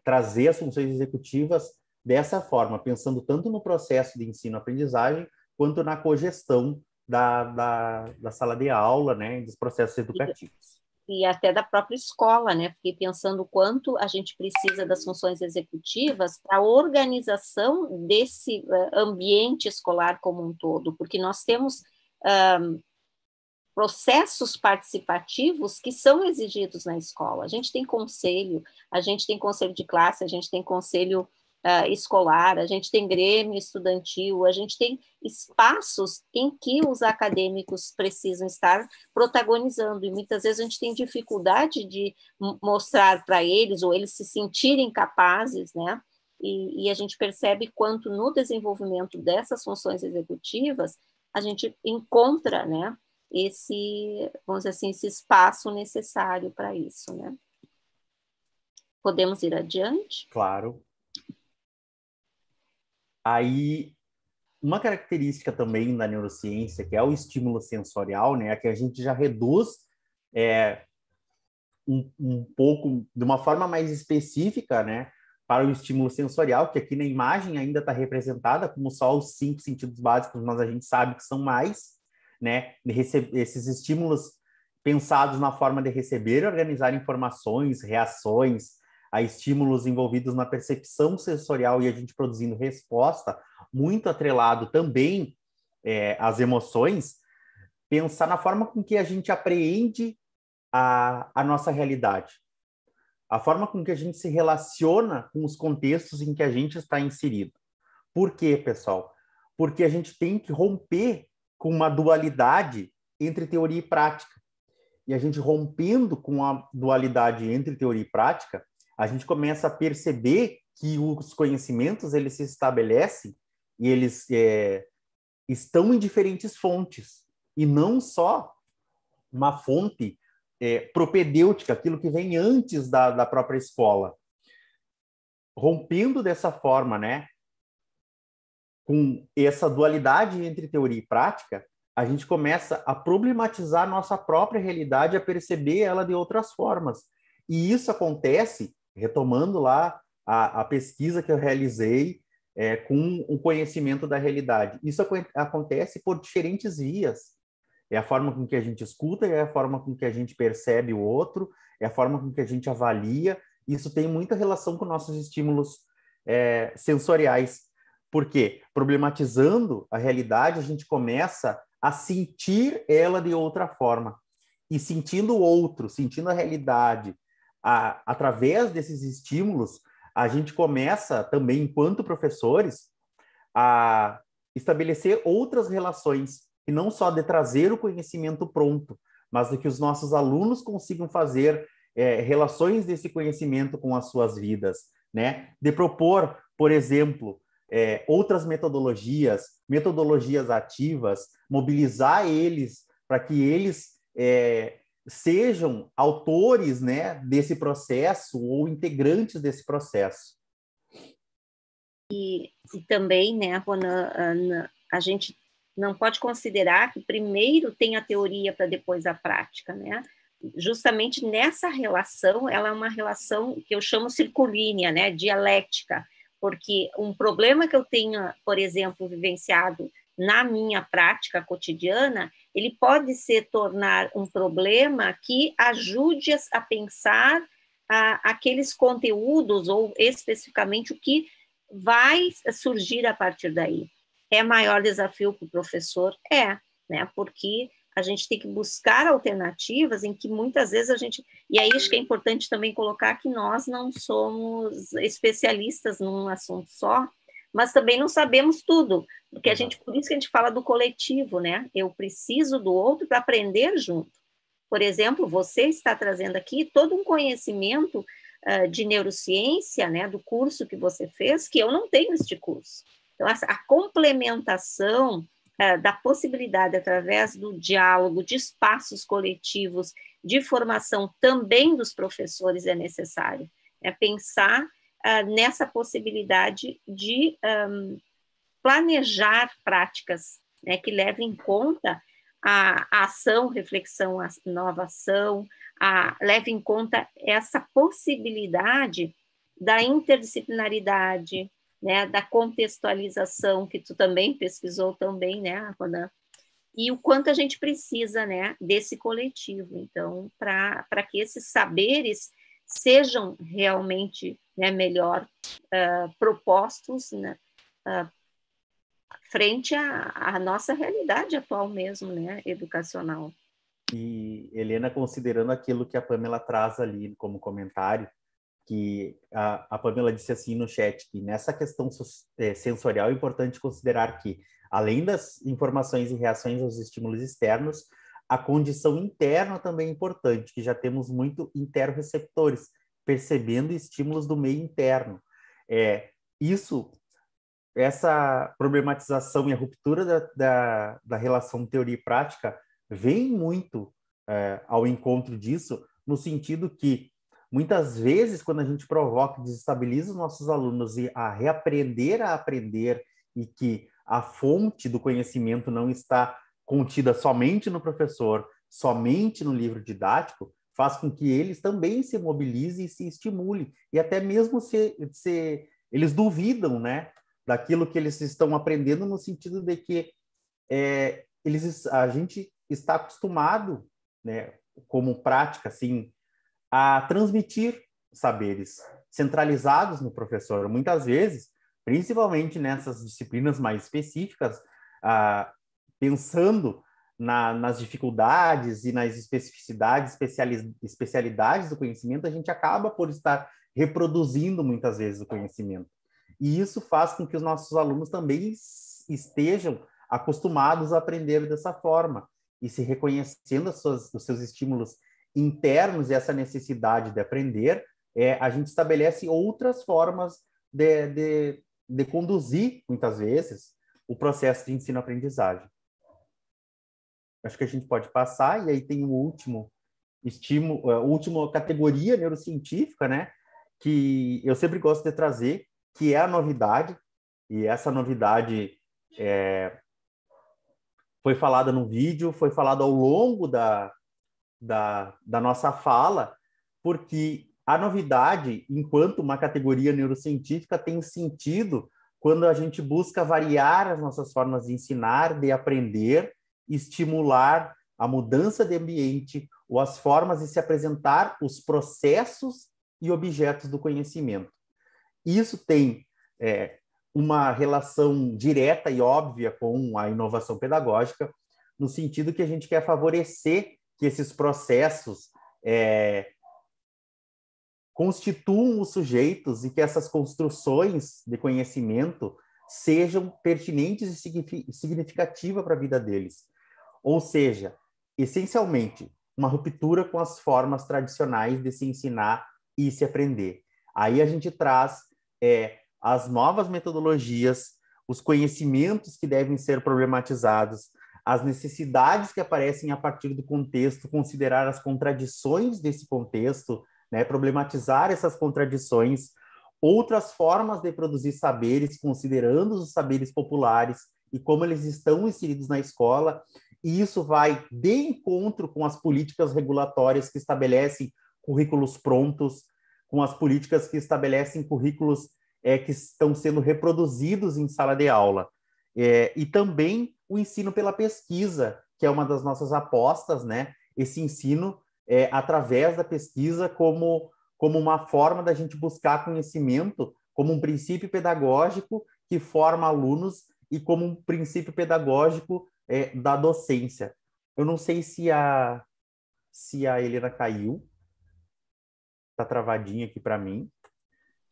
trazer as funções executivas dessa forma, pensando tanto no processo de ensino-aprendizagem, quanto na cogestão da sala de aula, né, dos processos educativos. E até da própria escola, né? Fiquei pensando o quanto a gente precisa das funções executivas para a organização desse ambiente escolar como um todo, porque nós temos processos participativos que são exigidos na escola. A gente tem conselho de classe, a gente tem conselho escolar, a gente tem grêmio estudantil, a gente tem espaços em que os acadêmicos precisam estar protagonizando, e muitas vezes a gente tem dificuldade de mostrar para eles, ou eles se sentirem capazes, né? E a gente percebe quanto no desenvolvimento dessas funções executivas a gente encontra, né, vamos dizer assim, esse espaço necessário para isso, né? Podemos ir adiante? Claro. Aí, uma característica também da neurociência, que é o estímulo sensorial, né, é que a gente já reduz um pouco, de uma forma mais específica, né, para o estímulo sensorial, que aqui na imagem ainda está representada como só os 5 sentidos básicos, mas a gente sabe que são mais, né, esses estímulos pensados na forma de receber e organizar informações, reações, a estímulos envolvidos na percepção sensorial e a gente produzindo resposta, muito atrelado também às emoções, pensar na forma com que a gente apreende a nossa realidade, a forma com que a gente se relaciona com os contextos em que a gente está inserido. Por quê, pessoal? Porque a gente tem que romper com uma dualidade entre teoria e prática. E a gente rompendo com a dualidade entre teoria e prática, a gente começa a perceber que os conhecimentos eles se estabelecem e eles estão em diferentes fontes, e não só uma fonte propedêutica, aquilo que vem antes da própria escola. Rompendo dessa forma, né, com essa dualidade entre teoria e prática, a gente começa a problematizar a nossa própria realidade, a perceber ela de outras formas. E isso acontece, retomando lá a pesquisa que eu realizei com o conhecimento da realidade. Isso acontece por diferentes vias. É a forma com que a gente escuta, é a forma com que a gente percebe o outro, é a forma com que a gente avalia. Isso tem muita relação com nossos estímulos sensoriais. Por quê? Problematizando a realidade, a gente começa a sentir ela de outra forma. E sentindo o outro, sentindo a realidade, através desses estímulos, a gente começa também, enquanto professores, a estabelecer outras relações, e não só de trazer o conhecimento pronto, mas de que os nossos alunos consigam fazer relações desse conhecimento com as suas vidas, né? De propor, por exemplo, outras metodologias ativas, mobilizar eles para que eles sejam autores, né, desse processo ou integrantes desse processo. E também, né, Rona, a gente não pode considerar que primeiro tem a teoria para depois a prática, né? Justamente nessa relação, ela é uma relação que eu chamo circulínea, né, dialética, porque um problema que eu tenho, por exemplo, vivenciado na minha prática cotidiana, ele pode se tornar um problema que ajude a pensar aqueles conteúdos, ou especificamente o que vai surgir a partir daí. É maior desafio para o professor? Né? Porque a gente tem que buscar alternativas em que muitas vezes a gente... E aí acho que é importante também colocar que nós não somos especialistas num assunto só, mas também não sabemos tudo, porque por isso que a gente fala do coletivo, né? Eu preciso do outro para aprender junto. Por exemplo, você está trazendo aqui todo um conhecimento de neurociência, né, do curso que você fez, que eu não tenho este curso. Então, a complementação da possibilidade, através do diálogo, de espaços coletivos, de formação também dos professores é necessário. Pensar nessa possibilidade de planejar práticas, né, que levem em conta a ação, reflexão, a inovação, leve em conta essa possibilidade da interdisciplinaridade, né, da contextualização, que tu também pesquisou também, né, Ronan? E o quanto a gente precisa, né, desse coletivo. Então, para que esses saberes sejam realmente, né, melhor propostos, né, frente à nossa realidade atual mesmo, né, educacional. E, Helena, considerando aquilo que a Pamela traz ali como comentário, que a Pamela disse assim no chat, que nessa questão sensorial é importante considerar que, além das informações e reações aos estímulos externos, a condição interna também é importante, que já temos muito interoreceptores, percebendo estímulos do meio interno. Essa problematização e a ruptura da relação teoria e prática vem muito ao encontro disso, no sentido que, muitas vezes, quando a gente provoca e desestabiliza os nossos alunos a reaprender a aprender, e que a fonte do conhecimento não está contida somente no professor, somente no livro didático, faz com que eles também se mobilizem e se estimulem, e até mesmo eles duvidam, né, daquilo que eles estão aprendendo, no sentido de que a gente está acostumado, né, como prática, assim, a transmitir saberes centralizados no professor. Muitas vezes, principalmente nessas disciplinas mais específicas, pensando nas dificuldades e nas especificidades, especialidades do conhecimento, a gente acaba por estar reproduzindo muitas vezes o conhecimento. E isso faz com que os nossos alunos também estejam acostumados a aprender dessa forma, e se reconhecendo os seus estímulos internos e essa necessidade de aprender, a gente estabelece outras formas de conduzir, muitas vezes, o processo de ensino-aprendizagem. Acho que a gente pode passar, e aí tem o último estímulo, a última categoria neurocientífica, né, que eu sempre gosto de trazer, que é a novidade, e essa novidade foi falada no vídeo, foi falada ao longo da nossa fala, porque a novidade, enquanto uma categoria neurocientífica, tem sentido quando a gente busca variar as nossas formas de ensinar, de aprender, estimular a mudança de ambiente ou as formas de se apresentar os processos e objetos do conhecimento. Isso tem uma relação direta e óbvia com a inovação pedagógica, no sentido que a gente quer favorecer que esses processos constituam os sujeitos e que essas construções de conhecimento sejam pertinentes e significativas para a vida deles. Ou seja, essencialmente, uma ruptura com as formas tradicionais de se ensinar e se aprender. Aí a gente traz as novas metodologias, os conhecimentos que devem ser problematizados, as necessidades que aparecem a partir do contexto, considerar as contradições desse contexto, né, problematizar essas contradições, outras formas de produzir saberes, considerando os saberes populares e como eles estão inseridos na escola, e isso vai de encontro com as políticas regulatórias que estabelecem currículos prontos, com as políticas que estabelecem currículos que estão sendo reproduzidos em sala de aula. E também o ensino pela pesquisa, que é uma das nossas apostas, né? Esse ensino através da pesquisa como como uma forma da gente buscar conhecimento, como um princípio pedagógico que forma alunos e como um princípio pedagógico da docência. Eu não sei se a Helena caiu, está travadinha aqui para mim,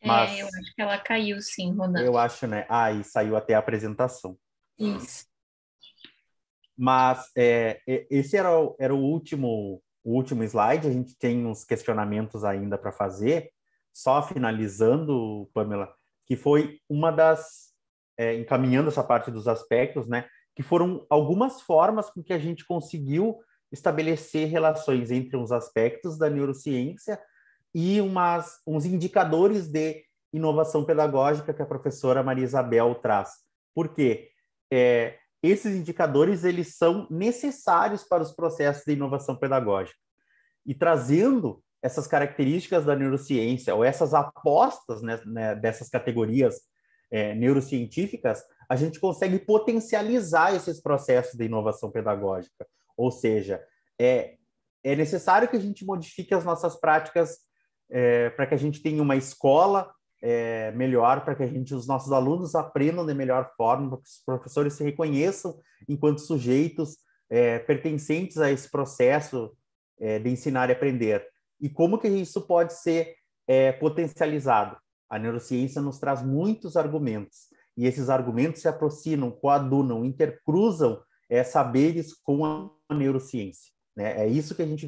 mas eu acho que ela caiu sim, Ronan. eu acho, né? E saiu até a apresentação. Isso. Mas esse era o último slide. A gente tem uns questionamentos ainda para fazer. Só finalizando, Pamela, que foi uma das... encaminhando essa parte dos aspectos, né? Que foram algumas formas com que a gente conseguiu estabelecer relações entre uns aspectos da neurociência e uns indicadores de inovação pedagógica que a professora Maria Isabel traz. Por quê? Esses indicadores eles são necessários para os processos de inovação pedagógica. E trazendo essas características da neurociência, ou essas apostas, né, dessas categorias neurocientíficas, a gente consegue potencializar esses processos de inovação pedagógica. Ou seja, é necessário que a gente modifique as nossas práticas para que a gente tenha uma escola melhor, para que os nossos alunos aprendam de melhor forma, para que os professores se reconheçam enquanto sujeitos pertencentes a esse processo de ensinar e aprender. E como que isso pode ser potencializado? A neurociência nos traz muitos argumentos, e esses argumentos se aproximam, coadunam, intercruzam saberes com a neurociência, né? É isso que a gente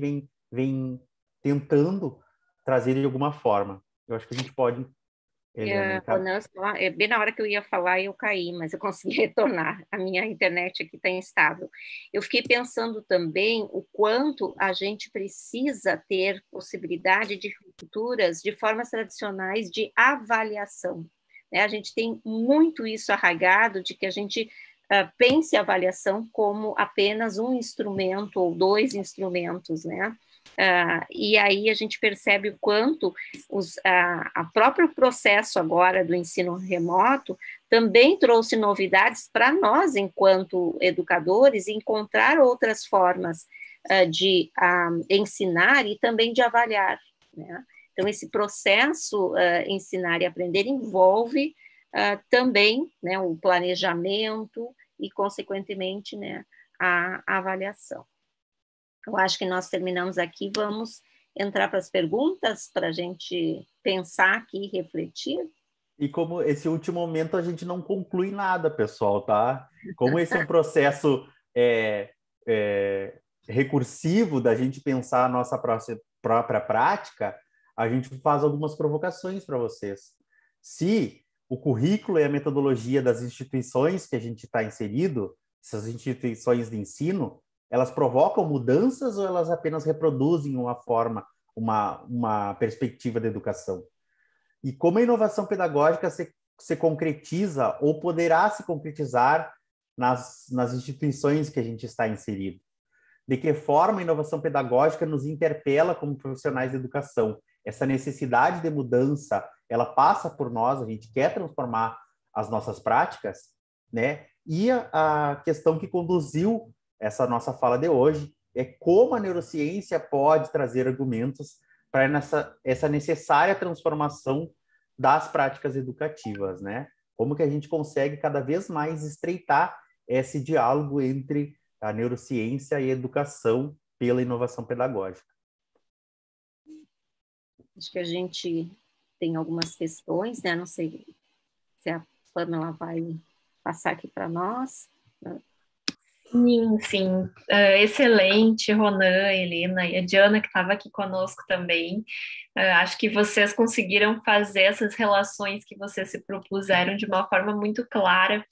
vem tentando trazer de alguma forma. Eu acho que a gente pode... Ronan, bem na hora que eu ia falar, eu caí, mas eu consegui retornar. A minha internet aqui está instável. Eu fiquei pensando também o quanto a gente precisa ter possibilidade de futuras, de formas tradicionais de avaliação, né? A gente tem muito isso arraigado, de que a gente pense a avaliação como apenas um instrumento ou dois instrumentos, né? E aí a gente percebe o quanto a próprio processo agora do ensino remoto também trouxe novidades para nós, enquanto educadores, encontrar outras formas de ensinar e também de avaliar, né? Então, esse processo ensinar e aprender envolve também, né, o planejamento e, consequentemente, né, a avaliação. Eu acho que nós terminamos aqui, vamos entrar para as perguntas, para a gente pensar aqui e refletir. E como esse último momento a gente não conclui nada, pessoal, tá? Como esse é um processo recursivo da gente pensar a nossa própria prática, a gente faz algumas provocações para vocês. Se o currículo e a metodologia das instituições que a gente está inserido, essas instituições de ensino, elas provocam mudanças ou elas apenas reproduzem uma forma, uma perspectiva de educação? E como a inovação pedagógica se concretiza ou poderá se concretizar nas instituições que a gente está inserido? De que forma a inovação pedagógica nos interpela como profissionais de educação? Essa necessidade de mudança, ela passa por nós, a gente quer transformar as nossas práticas, né? E a questão que conduziu essa nossa fala de hoje é como a neurociência pode trazer argumentos para essa necessária transformação das práticas educativas, né? Como que a gente consegue cada vez mais estreitar esse diálogo entre a neurociência e a educação pela inovação pedagógica. Acho que a gente tem algumas questões, né? Não sei se a Pamela vai passar aqui para nós. Sim. Excelente, Ronan, Helena e a Diana, que estava aqui conosco também. Acho que vocês conseguiram fazer essas relações que vocês se propuseram de uma forma muito clara.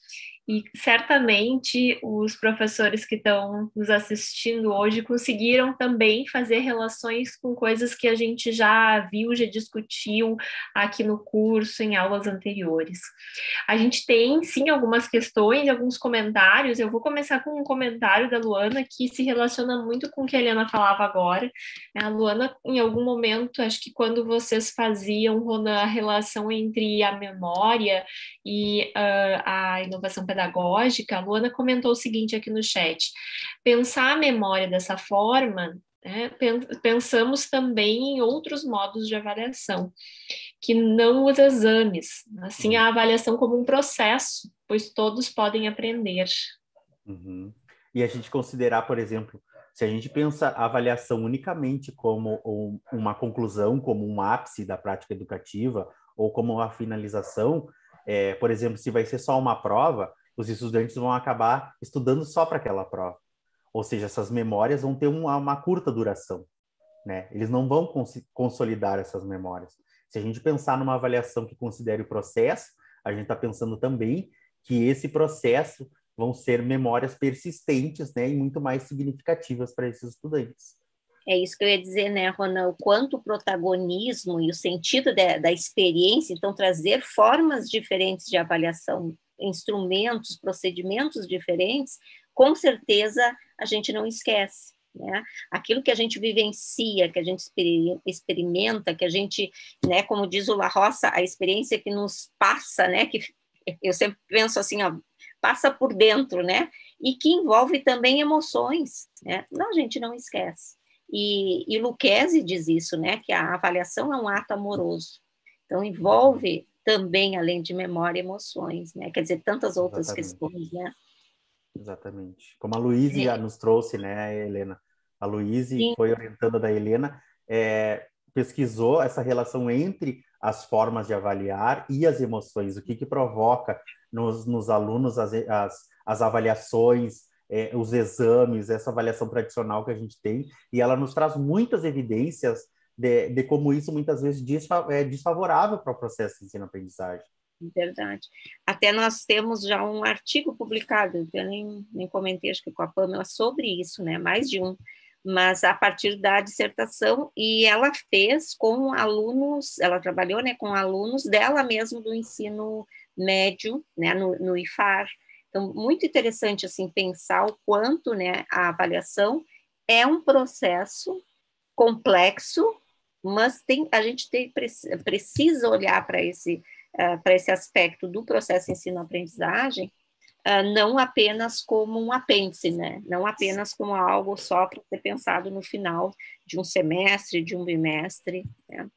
E certamente os professores que estão nos assistindo hoje conseguiram também fazer relações com coisas que a gente já viu, já discutiu aqui no curso, em aulas anteriores. A gente tem, sim, algumas questões, alguns comentários. Eu vou começar com um comentário da Luana que se relaciona muito com o que a Helena falava agora. A Luana, em algum momento, acho que quando vocês faziam, Ronan, a relação entre a memória e a inovação pedagógica, a Luana comentou o seguinte aqui no chat: pensar a memória dessa forma né? Pensamos também em outros modos de avaliação, que não os exames, assim a avaliação como um processo, pois todos podem aprender. Uhum. E a gente considerar, por exemplo, se a gente pensa a avaliação unicamente como uma conclusão, como um ápice da prática educativa, ou como uma finalização, por exemplo, se vai ser só uma prova, os estudantes vão acabar estudando só para aquela prova. Ou seja, essas memórias vão ter uma curta duração, né? Eles não vão consolidar essas memórias. Se a gente pensar numa avaliação que considere o processo, a gente está pensando também que esse processo vão ser memórias persistentes, né, e muito mais significativas para esses estudantes. É isso que eu ia dizer, né, Ronan? O quanto o protagonismo e o sentido da experiência, então, trazer formas diferentes de avaliação, instrumentos, procedimentos diferentes, com certeza a gente não esquece, né? Aquilo que a gente vivencia, que a gente experimenta, que a gente, né, como diz o La Roça, a experiência que nos passa, né, que eu sempre penso assim, ó, passa por dentro, né? E que envolve também emoções, né? Não, a gente não esquece. E Lucchesi diz isso, né? Que a avaliação é um ato amoroso. Então, envolve também, além de memória, emoções, né? Quer dizer, tantas outras questões, né? Exatamente. Como a Luíse nos trouxe, né, Helena? A Luíse foi orientando da Helena, pesquisou essa relação entre as formas de avaliar e as emoções, o que provoca nos alunos as avaliações, os exames, essa avaliação tradicional que a gente tem, e ela nos traz muitas evidências de como isso muitas vezes é desfavorável para o processo de ensino-aprendizagem. Verdade. Até nós temos já um artigo publicado, eu nem comentei, acho que com a Pamela, sobre isso, né? Mais de um, mas a partir da dissertação, e ela fez com alunos, ela trabalhou, né, com alunos dela mesmo do ensino médio, né, no IFAR. Então, muito interessante, assim, pensar o quanto, né, a avaliação é um processo complexo, mas a gente precisa olhar para esse aspecto do processo ensino-aprendizagem, não apenas como um apêndice, né? Não apenas como algo só para ser pensado no final de um semestre, de um bimestre, né?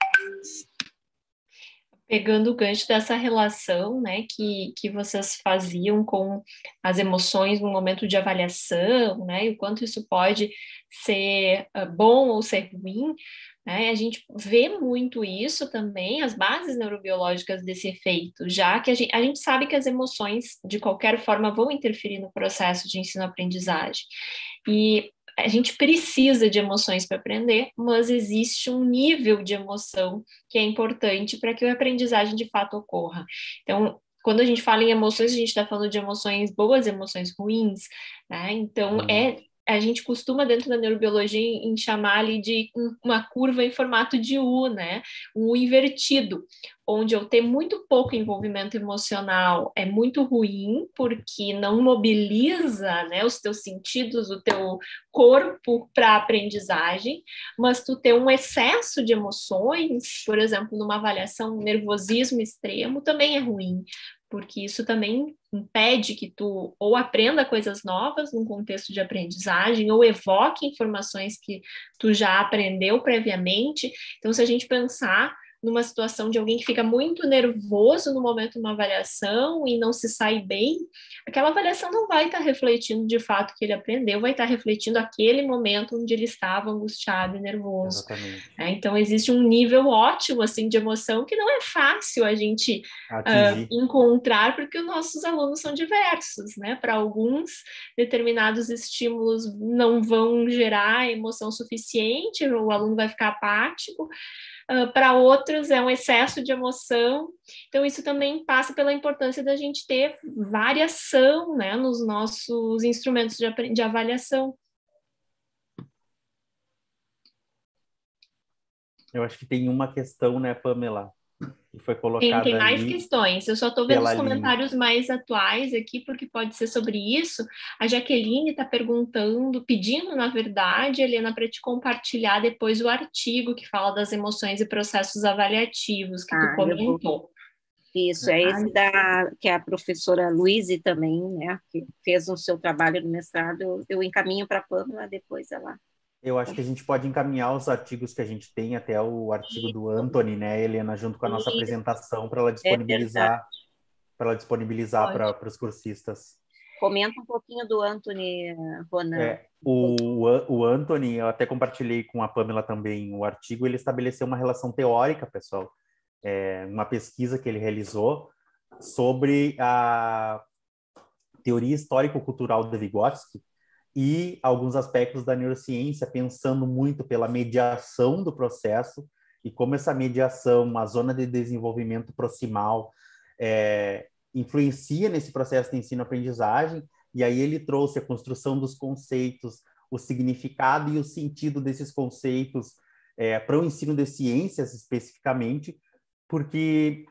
Pegando o gancho dessa relação, né, que vocês faziam com as emoções no momento de avaliação, né, e o quanto isso pode ser bom ou ser ruim, né, a gente vê muito isso também, as bases neurobiológicas desse efeito, já que a gente sabe que as emoções, de qualquer forma, vão interferir no processo de ensino-aprendizagem. E a gente precisa de emoções para aprender, mas existe um nível de emoção que é importante para que a aprendizagem de fato ocorra. Então, quando a gente fala em emoções, a gente está falando de emoções boas, emoções ruins, né? Então, a gente costuma, dentro da neurobiologia, em chamar ali de uma curva em formato de U, né? Um U invertido, onde eu ter muito pouco envolvimento emocional é muito ruim, porque não mobiliza, né, os teus sentidos, o teu corpo para a aprendizagem, mas tu ter um excesso de emoções, por exemplo, numa avaliação, um nervosismo extremo, também é ruim, porque isso também impede que tu ou aprenda coisas novas num contexto de aprendizagem, ou evoque informações que tu já aprendeu previamente. Então, se a gente pensar numa situação de alguém que fica muito nervoso no momento de uma avaliação e não se sai bem, aquela avaliação não vai estar refletindo de fato o que ele aprendeu, vai estar refletindo aquele momento onde ele estava angustiado e nervoso. Então, existe um nível ótimo assim, de emoção que não é fácil a gente encontrar, porque os nossos alunos são diversos, né? Para alguns, determinados estímulos não vão gerar emoção suficiente, o aluno vai ficar apático, para outros é um excesso de emoção. Então, isso também passa pela importância da gente ter variação, né, nos nossos instrumentos de avaliação. Eu acho que tem uma questão, né, Pamela, que foi colocada tem mais ali questões. Eu só estou vendo os comentários mais atuais aqui, porque pode ser sobre isso. A Jaqueline está perguntando, pedindo, na verdade, Helena, para te compartilhar depois o artigo que fala das emoções e processos avaliativos que tu comentou. Isso, é esse que a professora Luíse também, né, que fez o seu trabalho no mestrado, eu encaminho para a Pamela, depois ela... Eu acho que a gente pode encaminhar os artigos que a gente tem, até o artigo do Anthony, né, Helena, junto com a nossa apresentação, para ela É verdade. disponibilizar Pode. para os cursistas. Comenta um pouquinho do Anthony, Ronan. O Anthony, eu até compartilhei com a Pamela também o artigo, ele estabeleceu uma relação teórica, pessoal, uma pesquisa que ele realizou sobre a teoria histórico-cultural de Vygotsky e alguns aspectos da neurociência, pensando muito pela mediação do processo e como essa mediação, a zona de desenvolvimento proximal, influencia nesse processo de ensino-aprendizagem, e aí ele trouxe a construção dos conceitos, o significado e o sentido desses conceitos para o ensino de ciências especificamente, porque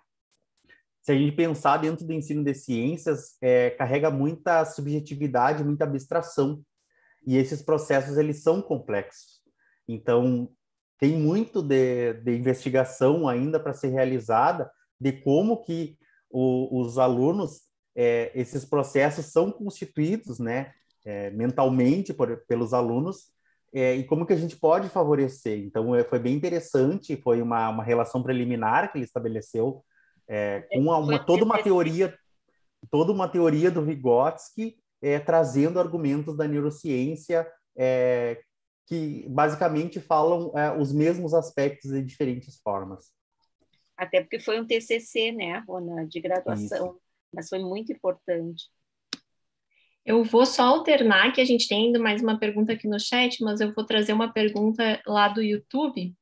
se a gente pensar dentro do ensino de ciências, carrega muita subjetividade, muita abstração, e esses processos eles são complexos. Então, tem muito de investigação ainda para ser realizada de como que os alunos, esses processos são constituídos, né, mentalmente pelos alunos, e como que a gente pode favorecer. Então, foi bem interessante, foi uma relação preliminar que ele estabeleceu, com toda uma teoria do Vygotsky, trazendo argumentos da neurociência, que basicamente falam os mesmos aspectos de diferentes formas. Até porque foi um TCC, né, Rona, de graduação, Isso. mas foi muito importante. Eu vou só alternar, que a gente tem ainda mais uma pergunta aqui no chat, mas eu vou trazer uma pergunta lá do YouTube,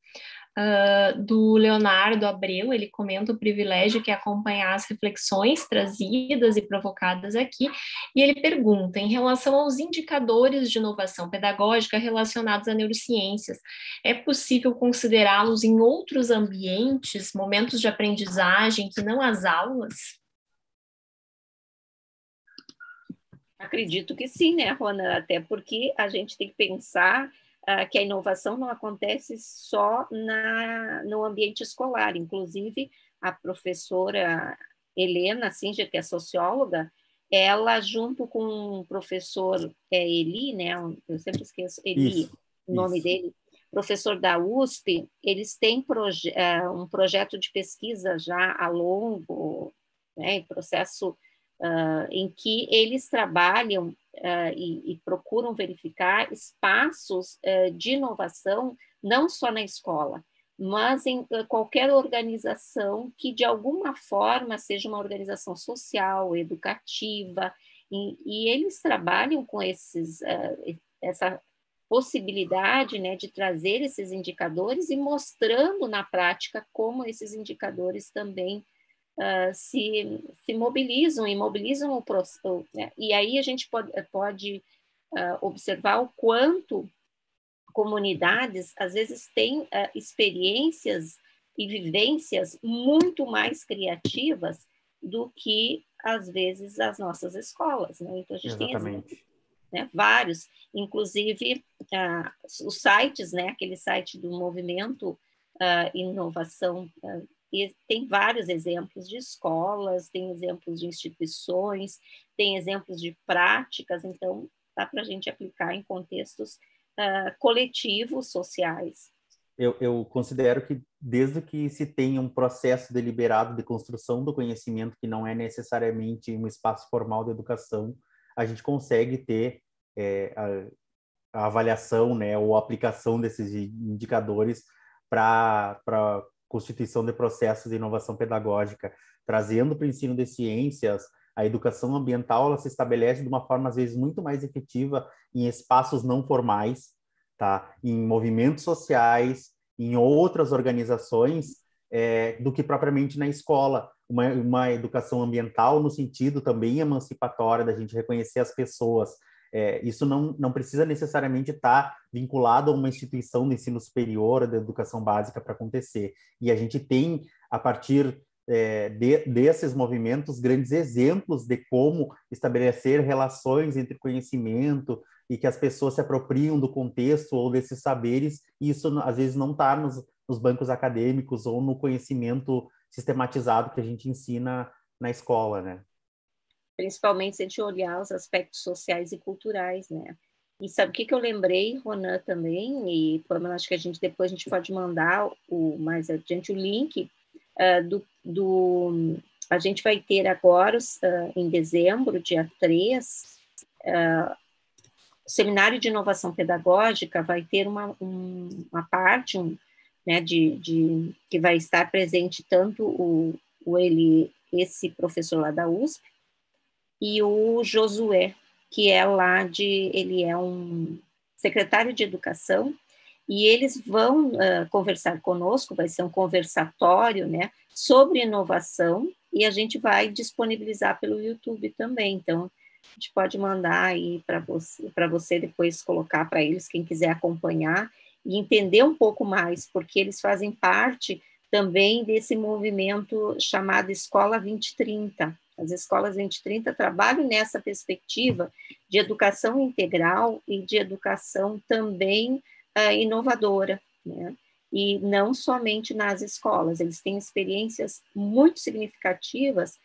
do Leonardo Abreu. Ele comenta o privilégio que é acompanhar as reflexões trazidas e provocadas aqui, e ele pergunta, em relação aos indicadores de inovação pedagógica relacionados a neurociências, é possível considerá-los em outros ambientes, momentos de aprendizagem, que não as aulas? Acredito que sim, né, Rona? Até porque a gente tem que pensar que a inovação não acontece só no ambiente escolar. Inclusive, a professora Helena Singer, que é socióloga, ela, junto com o professor Eli, né, eu sempre esqueço, Eli, o nome dele, professor da USP, eles têm um projeto de pesquisa já a longo, né, processo em que eles trabalham e procuram verificar espaços de inovação, não só na escola, mas em qualquer organização que, de alguma forma, seja uma organização social, educativa, e eles trabalham com essa possibilidade, né, de trazer esses indicadores e mostrando na prática como esses indicadores também se mobilizam e mobilizam o processo, né? E aí a gente pode observar o quanto comunidades às vezes têm experiências e vivências muito mais criativas do que às vezes as nossas escolas, né? Então a gente tem exemplos, né, vários, inclusive os sites, né, aquele site do movimento inovação, e tem vários exemplos de escolas, tem exemplos de instituições, tem exemplos de práticas, então dá para a gente aplicar em contextos coletivos, sociais. Eu considero que desde que se tenha um processo deliberado de construção do conhecimento, que não é necessariamente um espaço formal de educação, a gente consegue ter a avaliação, né, ou a aplicação desses indicadores para constituição de processos de inovação pedagógica, trazendo para o ensino de ciências. A educação ambiental, ela se estabelece de uma forma, às vezes, muito mais efetiva em espaços não formais, tá? Em movimentos sociais, em outras organizações, do que propriamente na escola. Uma educação ambiental no sentido também emancipatória, da gente reconhecer as pessoas. Isso não precisa necessariamente estar vinculado a uma instituição de ensino superior, da educação básica, para acontecer. E a gente tem, a partir desses movimentos, grandes exemplos de como estabelecer relações entre conhecimento e que as pessoas se apropriam do contexto ou desses saberes, e isso às vezes não está nos bancos acadêmicos ou no conhecimento sistematizado que a gente ensina na escola, né? Principalmente se a gente olhar os aspectos sociais e culturais, né? E sabe o que eu lembrei, Ronan, também, e Pamela, acho que depois a gente pode mandar mais adiante o link a gente vai ter agora, em dezembro, dia 3, o Seminário de Inovação Pedagógica vai ter uma parte, né, que vai estar presente tanto esse professor lá da USP, e o Josué, que ele é um secretário de Educação, e eles vão conversar conosco, vai ser um conversatório, né, sobre inovação, e a gente vai disponibilizar pelo YouTube também. Então, a gente pode mandar aí para você depois colocar para eles, quem quiser acompanhar, e entender um pouco mais, porque eles fazem parte também desse movimento chamado Escola 2030. As escolas 2030 trabalham nessa perspectiva de educação integral e de educação também inovadora, né? E não somente nas escolas, eles têm experiências muito significativas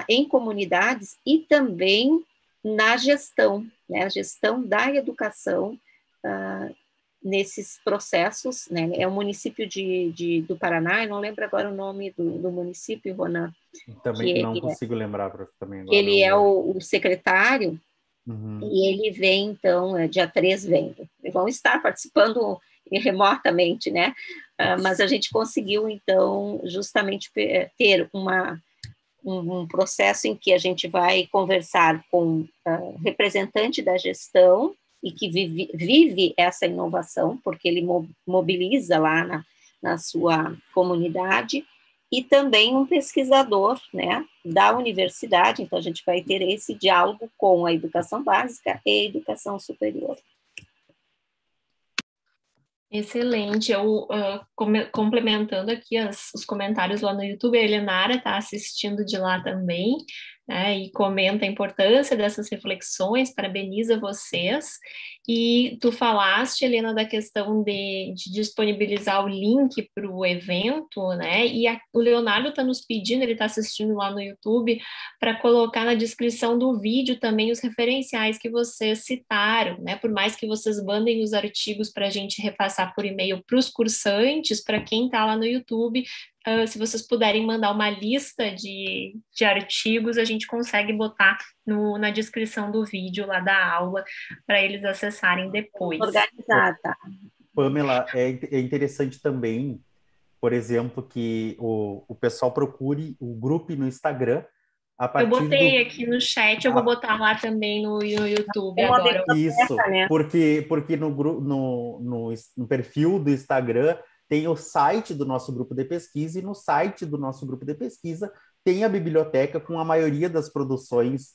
em comunidades e também na gestão, né? A gestão da educação nesses processos, né? É o município do Paraná, eu não lembro agora o nome do município, Ronan. Também não consigo lembrar também agora. Ele é o secretário, Uhum. E ele vem, então, dia 3 vem. Vão estar participando remotamente, né? Mas a gente conseguiu, então, justamente ter um processo em que a gente vai conversar com representante da gestão e que vive essa inovação, porque ele mobiliza lá na sua comunidade, e também um pesquisador, né, da universidade. Então, a gente vai ter esse diálogo com a educação básica e a educação superior. Excelente. Eu, complementando aqui os comentários lá no YouTube, a Helenara está assistindo de lá também, né, e comenta a importância dessas reflexões, parabeniza vocês. E tu falaste, Helena, da questão de disponibilizar o link para o evento, né? E o Leonardo está nos pedindo, ele está assistindo lá no YouTube, para colocar na descrição do vídeo também os referenciais que vocês citaram, né? Por mais que vocês mandem os artigos para a gente repassar por e-mail para os cursantes, para quem está lá no YouTube, se vocês puderem mandar uma lista de artigos, a gente consegue botar na descrição do vídeo lá da aula para eles acessarem depois. Organizar, tá? Pamela, é interessante também, por exemplo, que o pessoal procure o grupo no Instagram. Eu botei aqui no chat, eu vou botar lá também no YouTube agora. Isso, porque no perfil do Instagram tem o site do nosso grupo de pesquisa, e no site do nosso grupo de pesquisa tem a biblioteca com a maioria das produções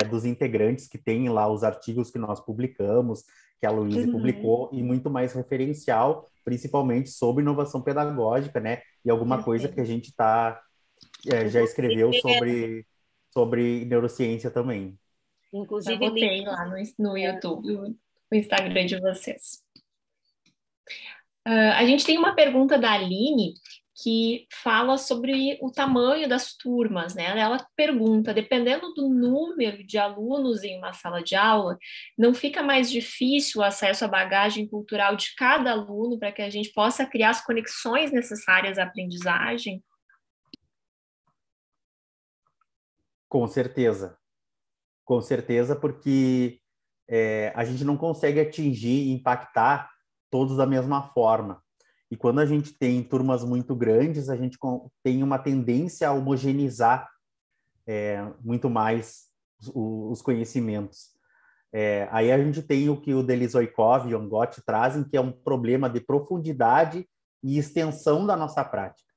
dos integrantes, que tem lá os artigos que nós publicamos, que a Luísa publicou, e muito mais referencial, principalmente sobre inovação pedagógica, né? E alguma coisa que a gente já escreveu sobre neurociência também. Inclusive, eu botei lá no YouTube, no Instagram de vocês. A gente tem uma pergunta da Aline, que fala sobre o tamanho das turmas, né? Ela pergunta, dependendo do número de alunos em uma sala de aula, não fica mais difícil o acesso à bagagem cultural de cada aluno para que a gente possa criar as conexões necessárias à aprendizagem? Com certeza, porque a gente não consegue atingir e impactar todos da mesma forma. E quando a gente tem turmas muito grandes, a gente tem uma tendência a homogeneizar muito mais os conhecimentos. Aí a gente tem o que o Delizoikov e o Ongot trazem, que é um problema de profundidade e extensão da nossa prática.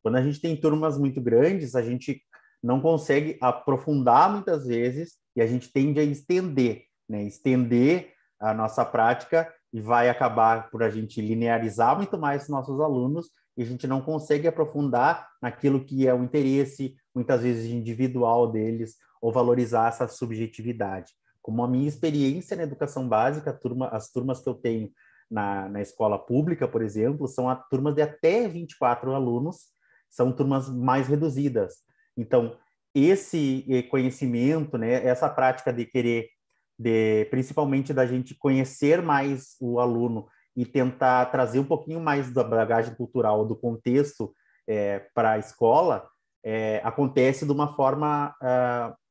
Quando a gente tem turmas muito grandes, a gente não consegue aprofundar muitas vezes, e a gente tende a estender, né? Estender a nossa prática, e vai acabar por a gente linearizar muito mais os nossos alunos, e a gente não consegue aprofundar naquilo que é o interesse, muitas vezes individual deles, ou valorizar essa subjetividade. Como a minha experiência na educação básica, as turmas que eu tenho na escola pública, por exemplo, são turmas de até 24 alunos, são turmas mais reduzidas. Então, esse conhecimento, né, essa prática de querer principalmente da gente conhecer mais o aluno e tentar trazer um pouquinho mais da bagagem cultural, do contexto para a escola, acontece de uma forma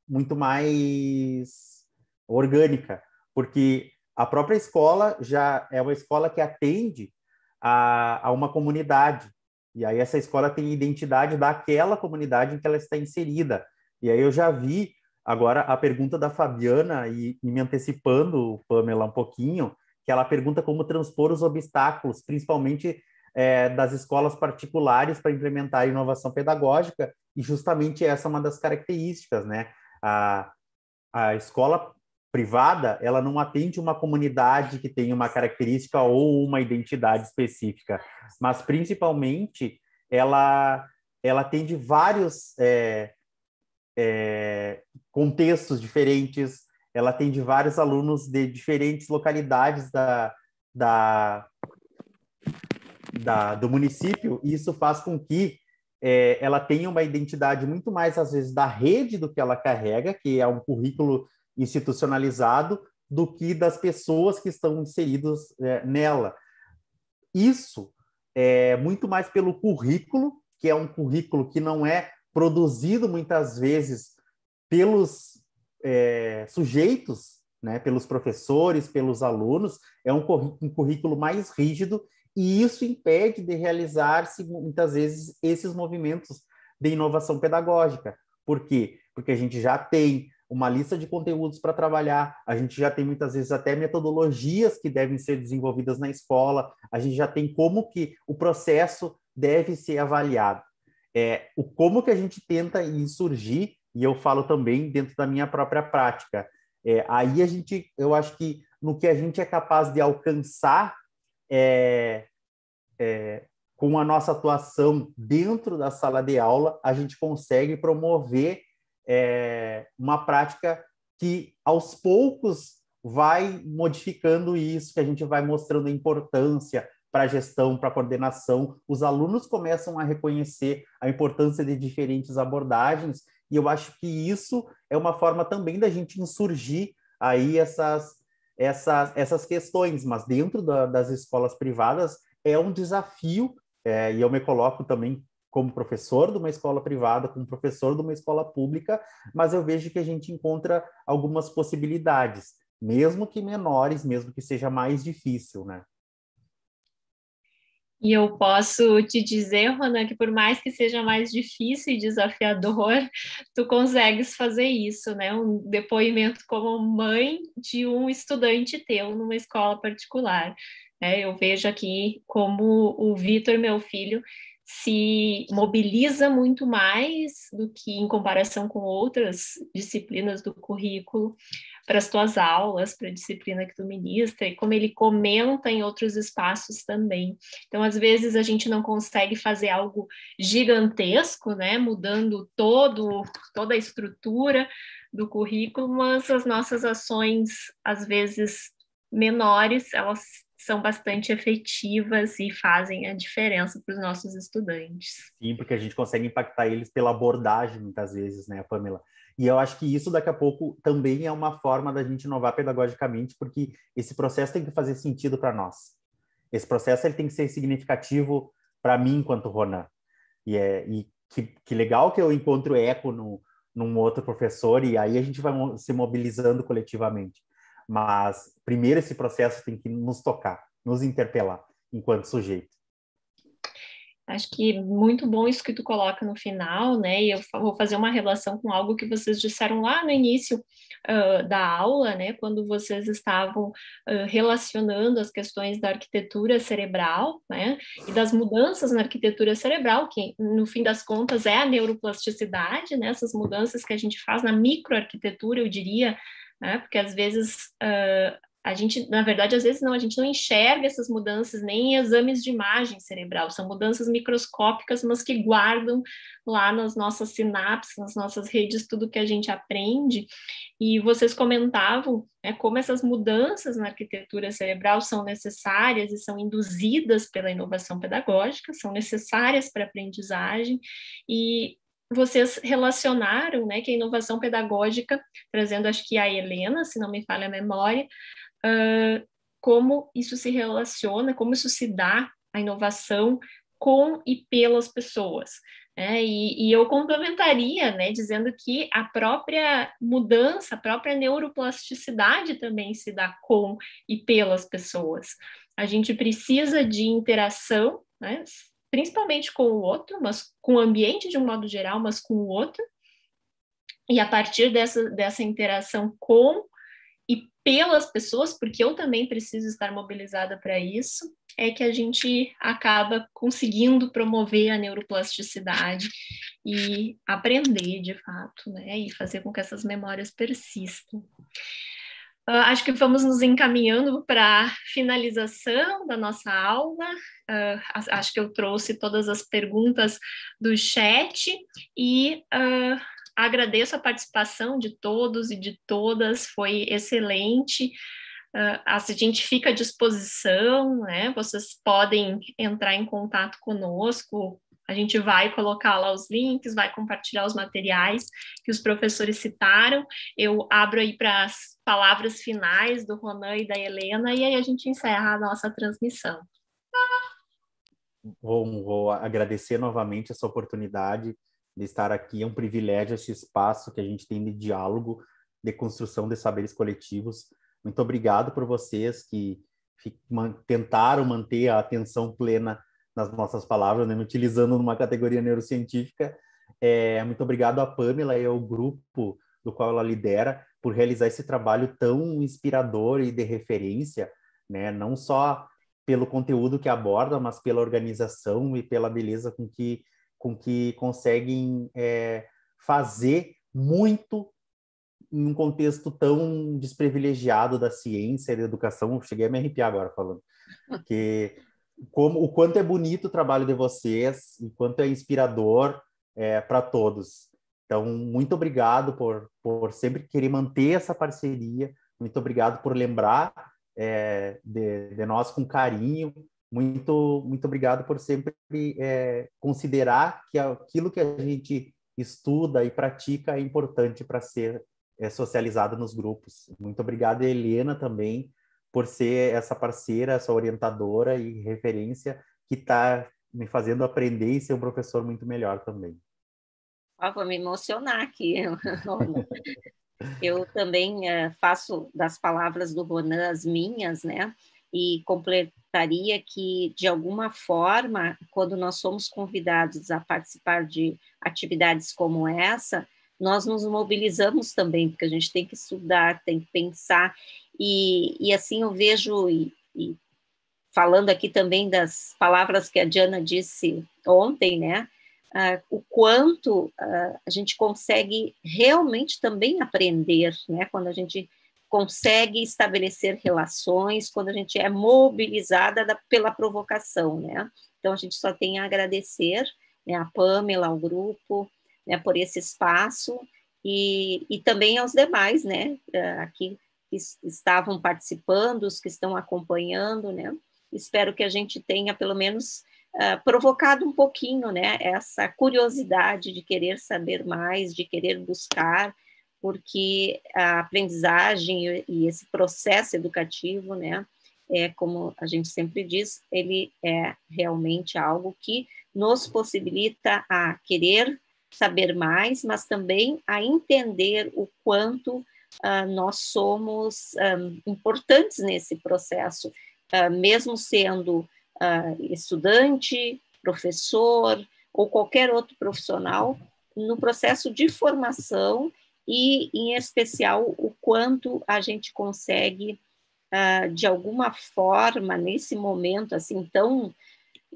muito mais orgânica, porque a própria escola já é uma escola que atende a uma comunidade, e aí essa escola tem identidade daquela comunidade em que ela está inserida. E aí eu já vi agora a pergunta da Fabiana, e me antecipando, Pamela, um pouquinho, que ela pergunta como transpor os obstáculos, principalmente das escolas particulares para implementar a inovação pedagógica, e justamente essa é uma das características, né? A escola privada, ela não atende uma comunidade que tem uma característica ou uma identidade específica, mas principalmente ela atende vários contextos diferentes, ela atende vários alunos de diferentes localidades do município, e isso faz com que ela tenha uma identidade muito mais, às vezes, da rede do que ela carrega, que é um currículo institucionalizado, do que das pessoas que estão inseridas nela. Isso é muito mais pelo currículo, que é um currículo que não é produzido muitas vezes pelos sujeitos, né, pelos professores, pelos alunos, é um currículo mais rígido, e isso impede de realizar-se, muitas vezes, esses movimentos de inovação pedagógica. Por quê? Porque a gente já tem uma lista de conteúdos para trabalhar, a gente já tem, muitas vezes, até metodologias que devem ser desenvolvidas na escola, a gente já tem como que o processo deve ser avaliado. Como que a gente tenta insurgir, e eu falo também dentro da minha própria prática, aí eu acho que no que a gente é capaz de alcançar com a nossa atuação dentro da sala de aula, a gente consegue promover uma prática que, aos poucos, vai modificando isso, que a gente vai mostrando a importância para a gestão, para a coordenação. Os alunos começam a reconhecer a importância de diferentes abordagens, e eu acho que isso é uma forma também da gente insurgir aí essas questões, mas dentro das escolas privadas é um desafio, e eu me coloco também como professor de uma escola privada, como professor de uma escola pública, mas eu vejo que a gente encontra algumas possibilidades, mesmo que menores, mesmo que seja mais difícil, né? E eu posso te dizer, Rona, que por mais que seja mais difícil e desafiador, tu consegues fazer isso, né? Um depoimento como mãe de um estudante teu numa escola particular. Eu vejo aqui como o Vitor, meu filho, se mobiliza muito mais do que em comparação com outras disciplinas do currículo para as tuas aulas, para a disciplina que tu ministra, e como ele comenta em outros espaços também. Então, às vezes, a gente não consegue fazer algo gigantesco, né, mudando toda a estrutura do currículo, mas as nossas ações, às vezes, menores, elas são bastante efetivas e fazem a diferença para os nossos estudantes. Sim, porque a gente consegue impactar eles pela abordagem, muitas vezes, né, Pamela? E eu acho que isso, daqui a pouco, também é uma forma da gente inovar pedagogicamente, porque esse processo tem que fazer sentido para nós. Esse processo ele tem que ser significativo para mim, enquanto Ronan. E que legal que eu encontro eco num outro professor, e aí a gente vai se mobilizando coletivamente. Mas, primeiro, esse processo tem que nos tocar, nos interpelar, enquanto sujeito. Acho que muito bom isso que tu coloca no final, né? E eu vou fazer uma relação com algo que vocês disseram lá no início da aula, né? Quando vocês estavam relacionando as questões da arquitetura cerebral, né? E das mudanças na arquitetura cerebral, que no fim das contas é a neuroplasticidade, né? Essas mudanças que a gente faz na microarquitetura, eu diria, né? Porque às vezes a gente, na verdade, às vezes não, a gente não enxerga essas mudanças nem em exames de imagem cerebral, são mudanças microscópicas, mas que guardam lá nas nossas sinapses, nas nossas redes, tudo que a gente aprende. E vocês comentavam, né, como essas mudanças na arquitetura cerebral são necessárias e são induzidas pela inovação pedagógica, são necessárias para a aprendizagem, e vocês relacionaram, né, que a inovação pedagógica, trazendo acho que a Helena, se não me falha a memória, como isso se relaciona, como isso se dá, a inovação com e pelas pessoas. E eu complementaria, né, dizendo que a própria mudança, a própria neuroplasticidade também se dá com e pelas pessoas. A gente precisa de interação, né, principalmente com o outro, mas com o ambiente de um modo geral, mas com o outro, e a partir dessa interação com e pelas pessoas, porque eu também preciso estar mobilizada para isso, é que a gente acaba conseguindo promover a neuroplasticidade e aprender, de fato, né? E fazer com que essas memórias persistam. Acho que vamos nos encaminhando para a finalização da nossa aula. Acho que eu trouxe todas as perguntas do chat e agradeço a participação de todos e de todas, foi excelente. A gente fica à disposição, né? Vocês podem entrar em contato conosco, a gente vai colocar lá os links, vai compartilhar os materiais que os professores citaram. Eu abro aí para as palavras finais do Ronan e da Helena, e aí a gente encerra a nossa transmissão. Vou agradecer novamente essa oportunidade de estar aqui. É um privilégio esse espaço que a gente tem de diálogo, de construção de saberes coletivos. Muito obrigado por vocês que tentaram manter a atenção plena nas nossas palavras, né? Utilizando numa categoria neurocientífica. Muito obrigado a Pamela e ao grupo do qual ela lidera por realizar esse trabalho tão inspirador e de referência, né? Não só pelo conteúdo que aborda, mas pela organização e pela beleza com que conseguem fazer muito em um contexto tão desprivilegiado da ciência e da educação. Eu cheguei a me arrepiar agora falando. O quanto é bonito o trabalho de vocês, o quanto é inspirador para todos. Então, muito obrigado por sempre querer manter essa parceria, muito obrigado por lembrar de nós com carinho, muito obrigado por sempre considerar que aquilo que a gente estuda e pratica é importante para ser socializado nos grupos. Muito obrigado, Helena, também, por ser essa parceira, essa orientadora e referência que está me fazendo aprender e ser um professor muito melhor também. Vou me emocionar aqui. Eu também faço das palavras do Ronan as minhas, né? E completaria que, de alguma forma, quando nós somos convidados a participar de atividades como essa, nós nos mobilizamos também, porque a gente tem que estudar, tem que pensar, e assim eu vejo, e falando aqui também das palavras que a Diana disse ontem, né? O quanto a gente consegue realmente também aprender, né? Quando a gente consegue estabelecer relações, quando a gente é mobilizada pela provocação, né? Então, a gente só tem a agradecer, né, a Pamela, ao grupo, né, por esse espaço, e também aos demais, né, aqui que estavam participando, os que estão acompanhando, né? Espero que a gente tenha, pelo menos, provocado um pouquinho, né, essa curiosidade de querer saber mais, de querer buscar, porque a aprendizagem e esse processo educativo, né, como a gente sempre diz, ele é realmente algo que nos possibilita a querer saber mais, mas também a entender o quanto nós somos importantes nesse processo, mesmo sendo estudante, professor ou qualquer outro profissional, no processo de formação e, em especial, o quanto a gente consegue, de alguma forma, nesse momento assim tão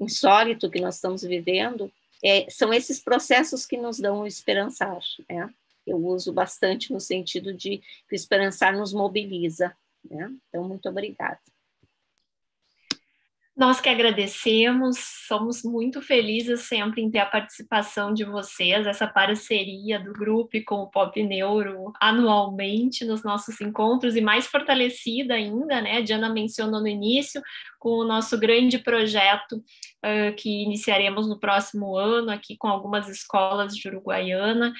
insólito que nós estamos vivendo, são esses processos que nos dão o esperançar, né? Eu uso bastante no sentido de que o esperançar nos mobiliza, né? Então, muito obrigada. Nós que agradecemos, somos muito felizes sempre em ter a participação de vocês, essa parceria do grupo com o Pop Neuro anualmente nos nossos encontros, e mais fortalecida ainda, né? A Diana mencionou no início, com o nosso grande projeto que iniciaremos no próximo ano, aqui com algumas escolas de Uruguaiana.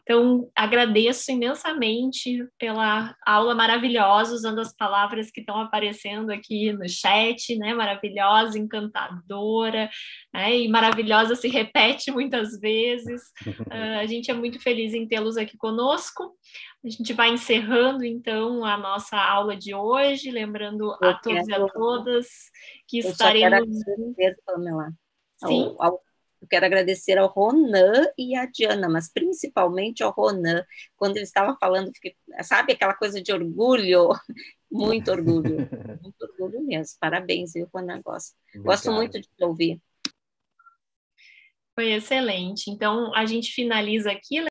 Então, agradeço imensamente pela aula maravilhosa, usando as palavras que estão aparecendo aqui no chat, né? Maravilhosa, encantadora, né? E maravilhosa se repete muitas vezes. A gente é muito feliz em tê-los aqui conosco. A gente vai encerrando, então, a nossa aula de hoje, lembrando a todos e a todas que estaremos... Pamela. Sim? Eu quero agradecer ao Ronan e à Diana, mas principalmente ao Ronan. Quando ele estava falando, sabe aquela coisa de orgulho? Muito orgulho mesmo. Parabéns, viu, Ronan? Gosto muito de te ouvir. Foi excelente. Então, a gente finaliza aqui.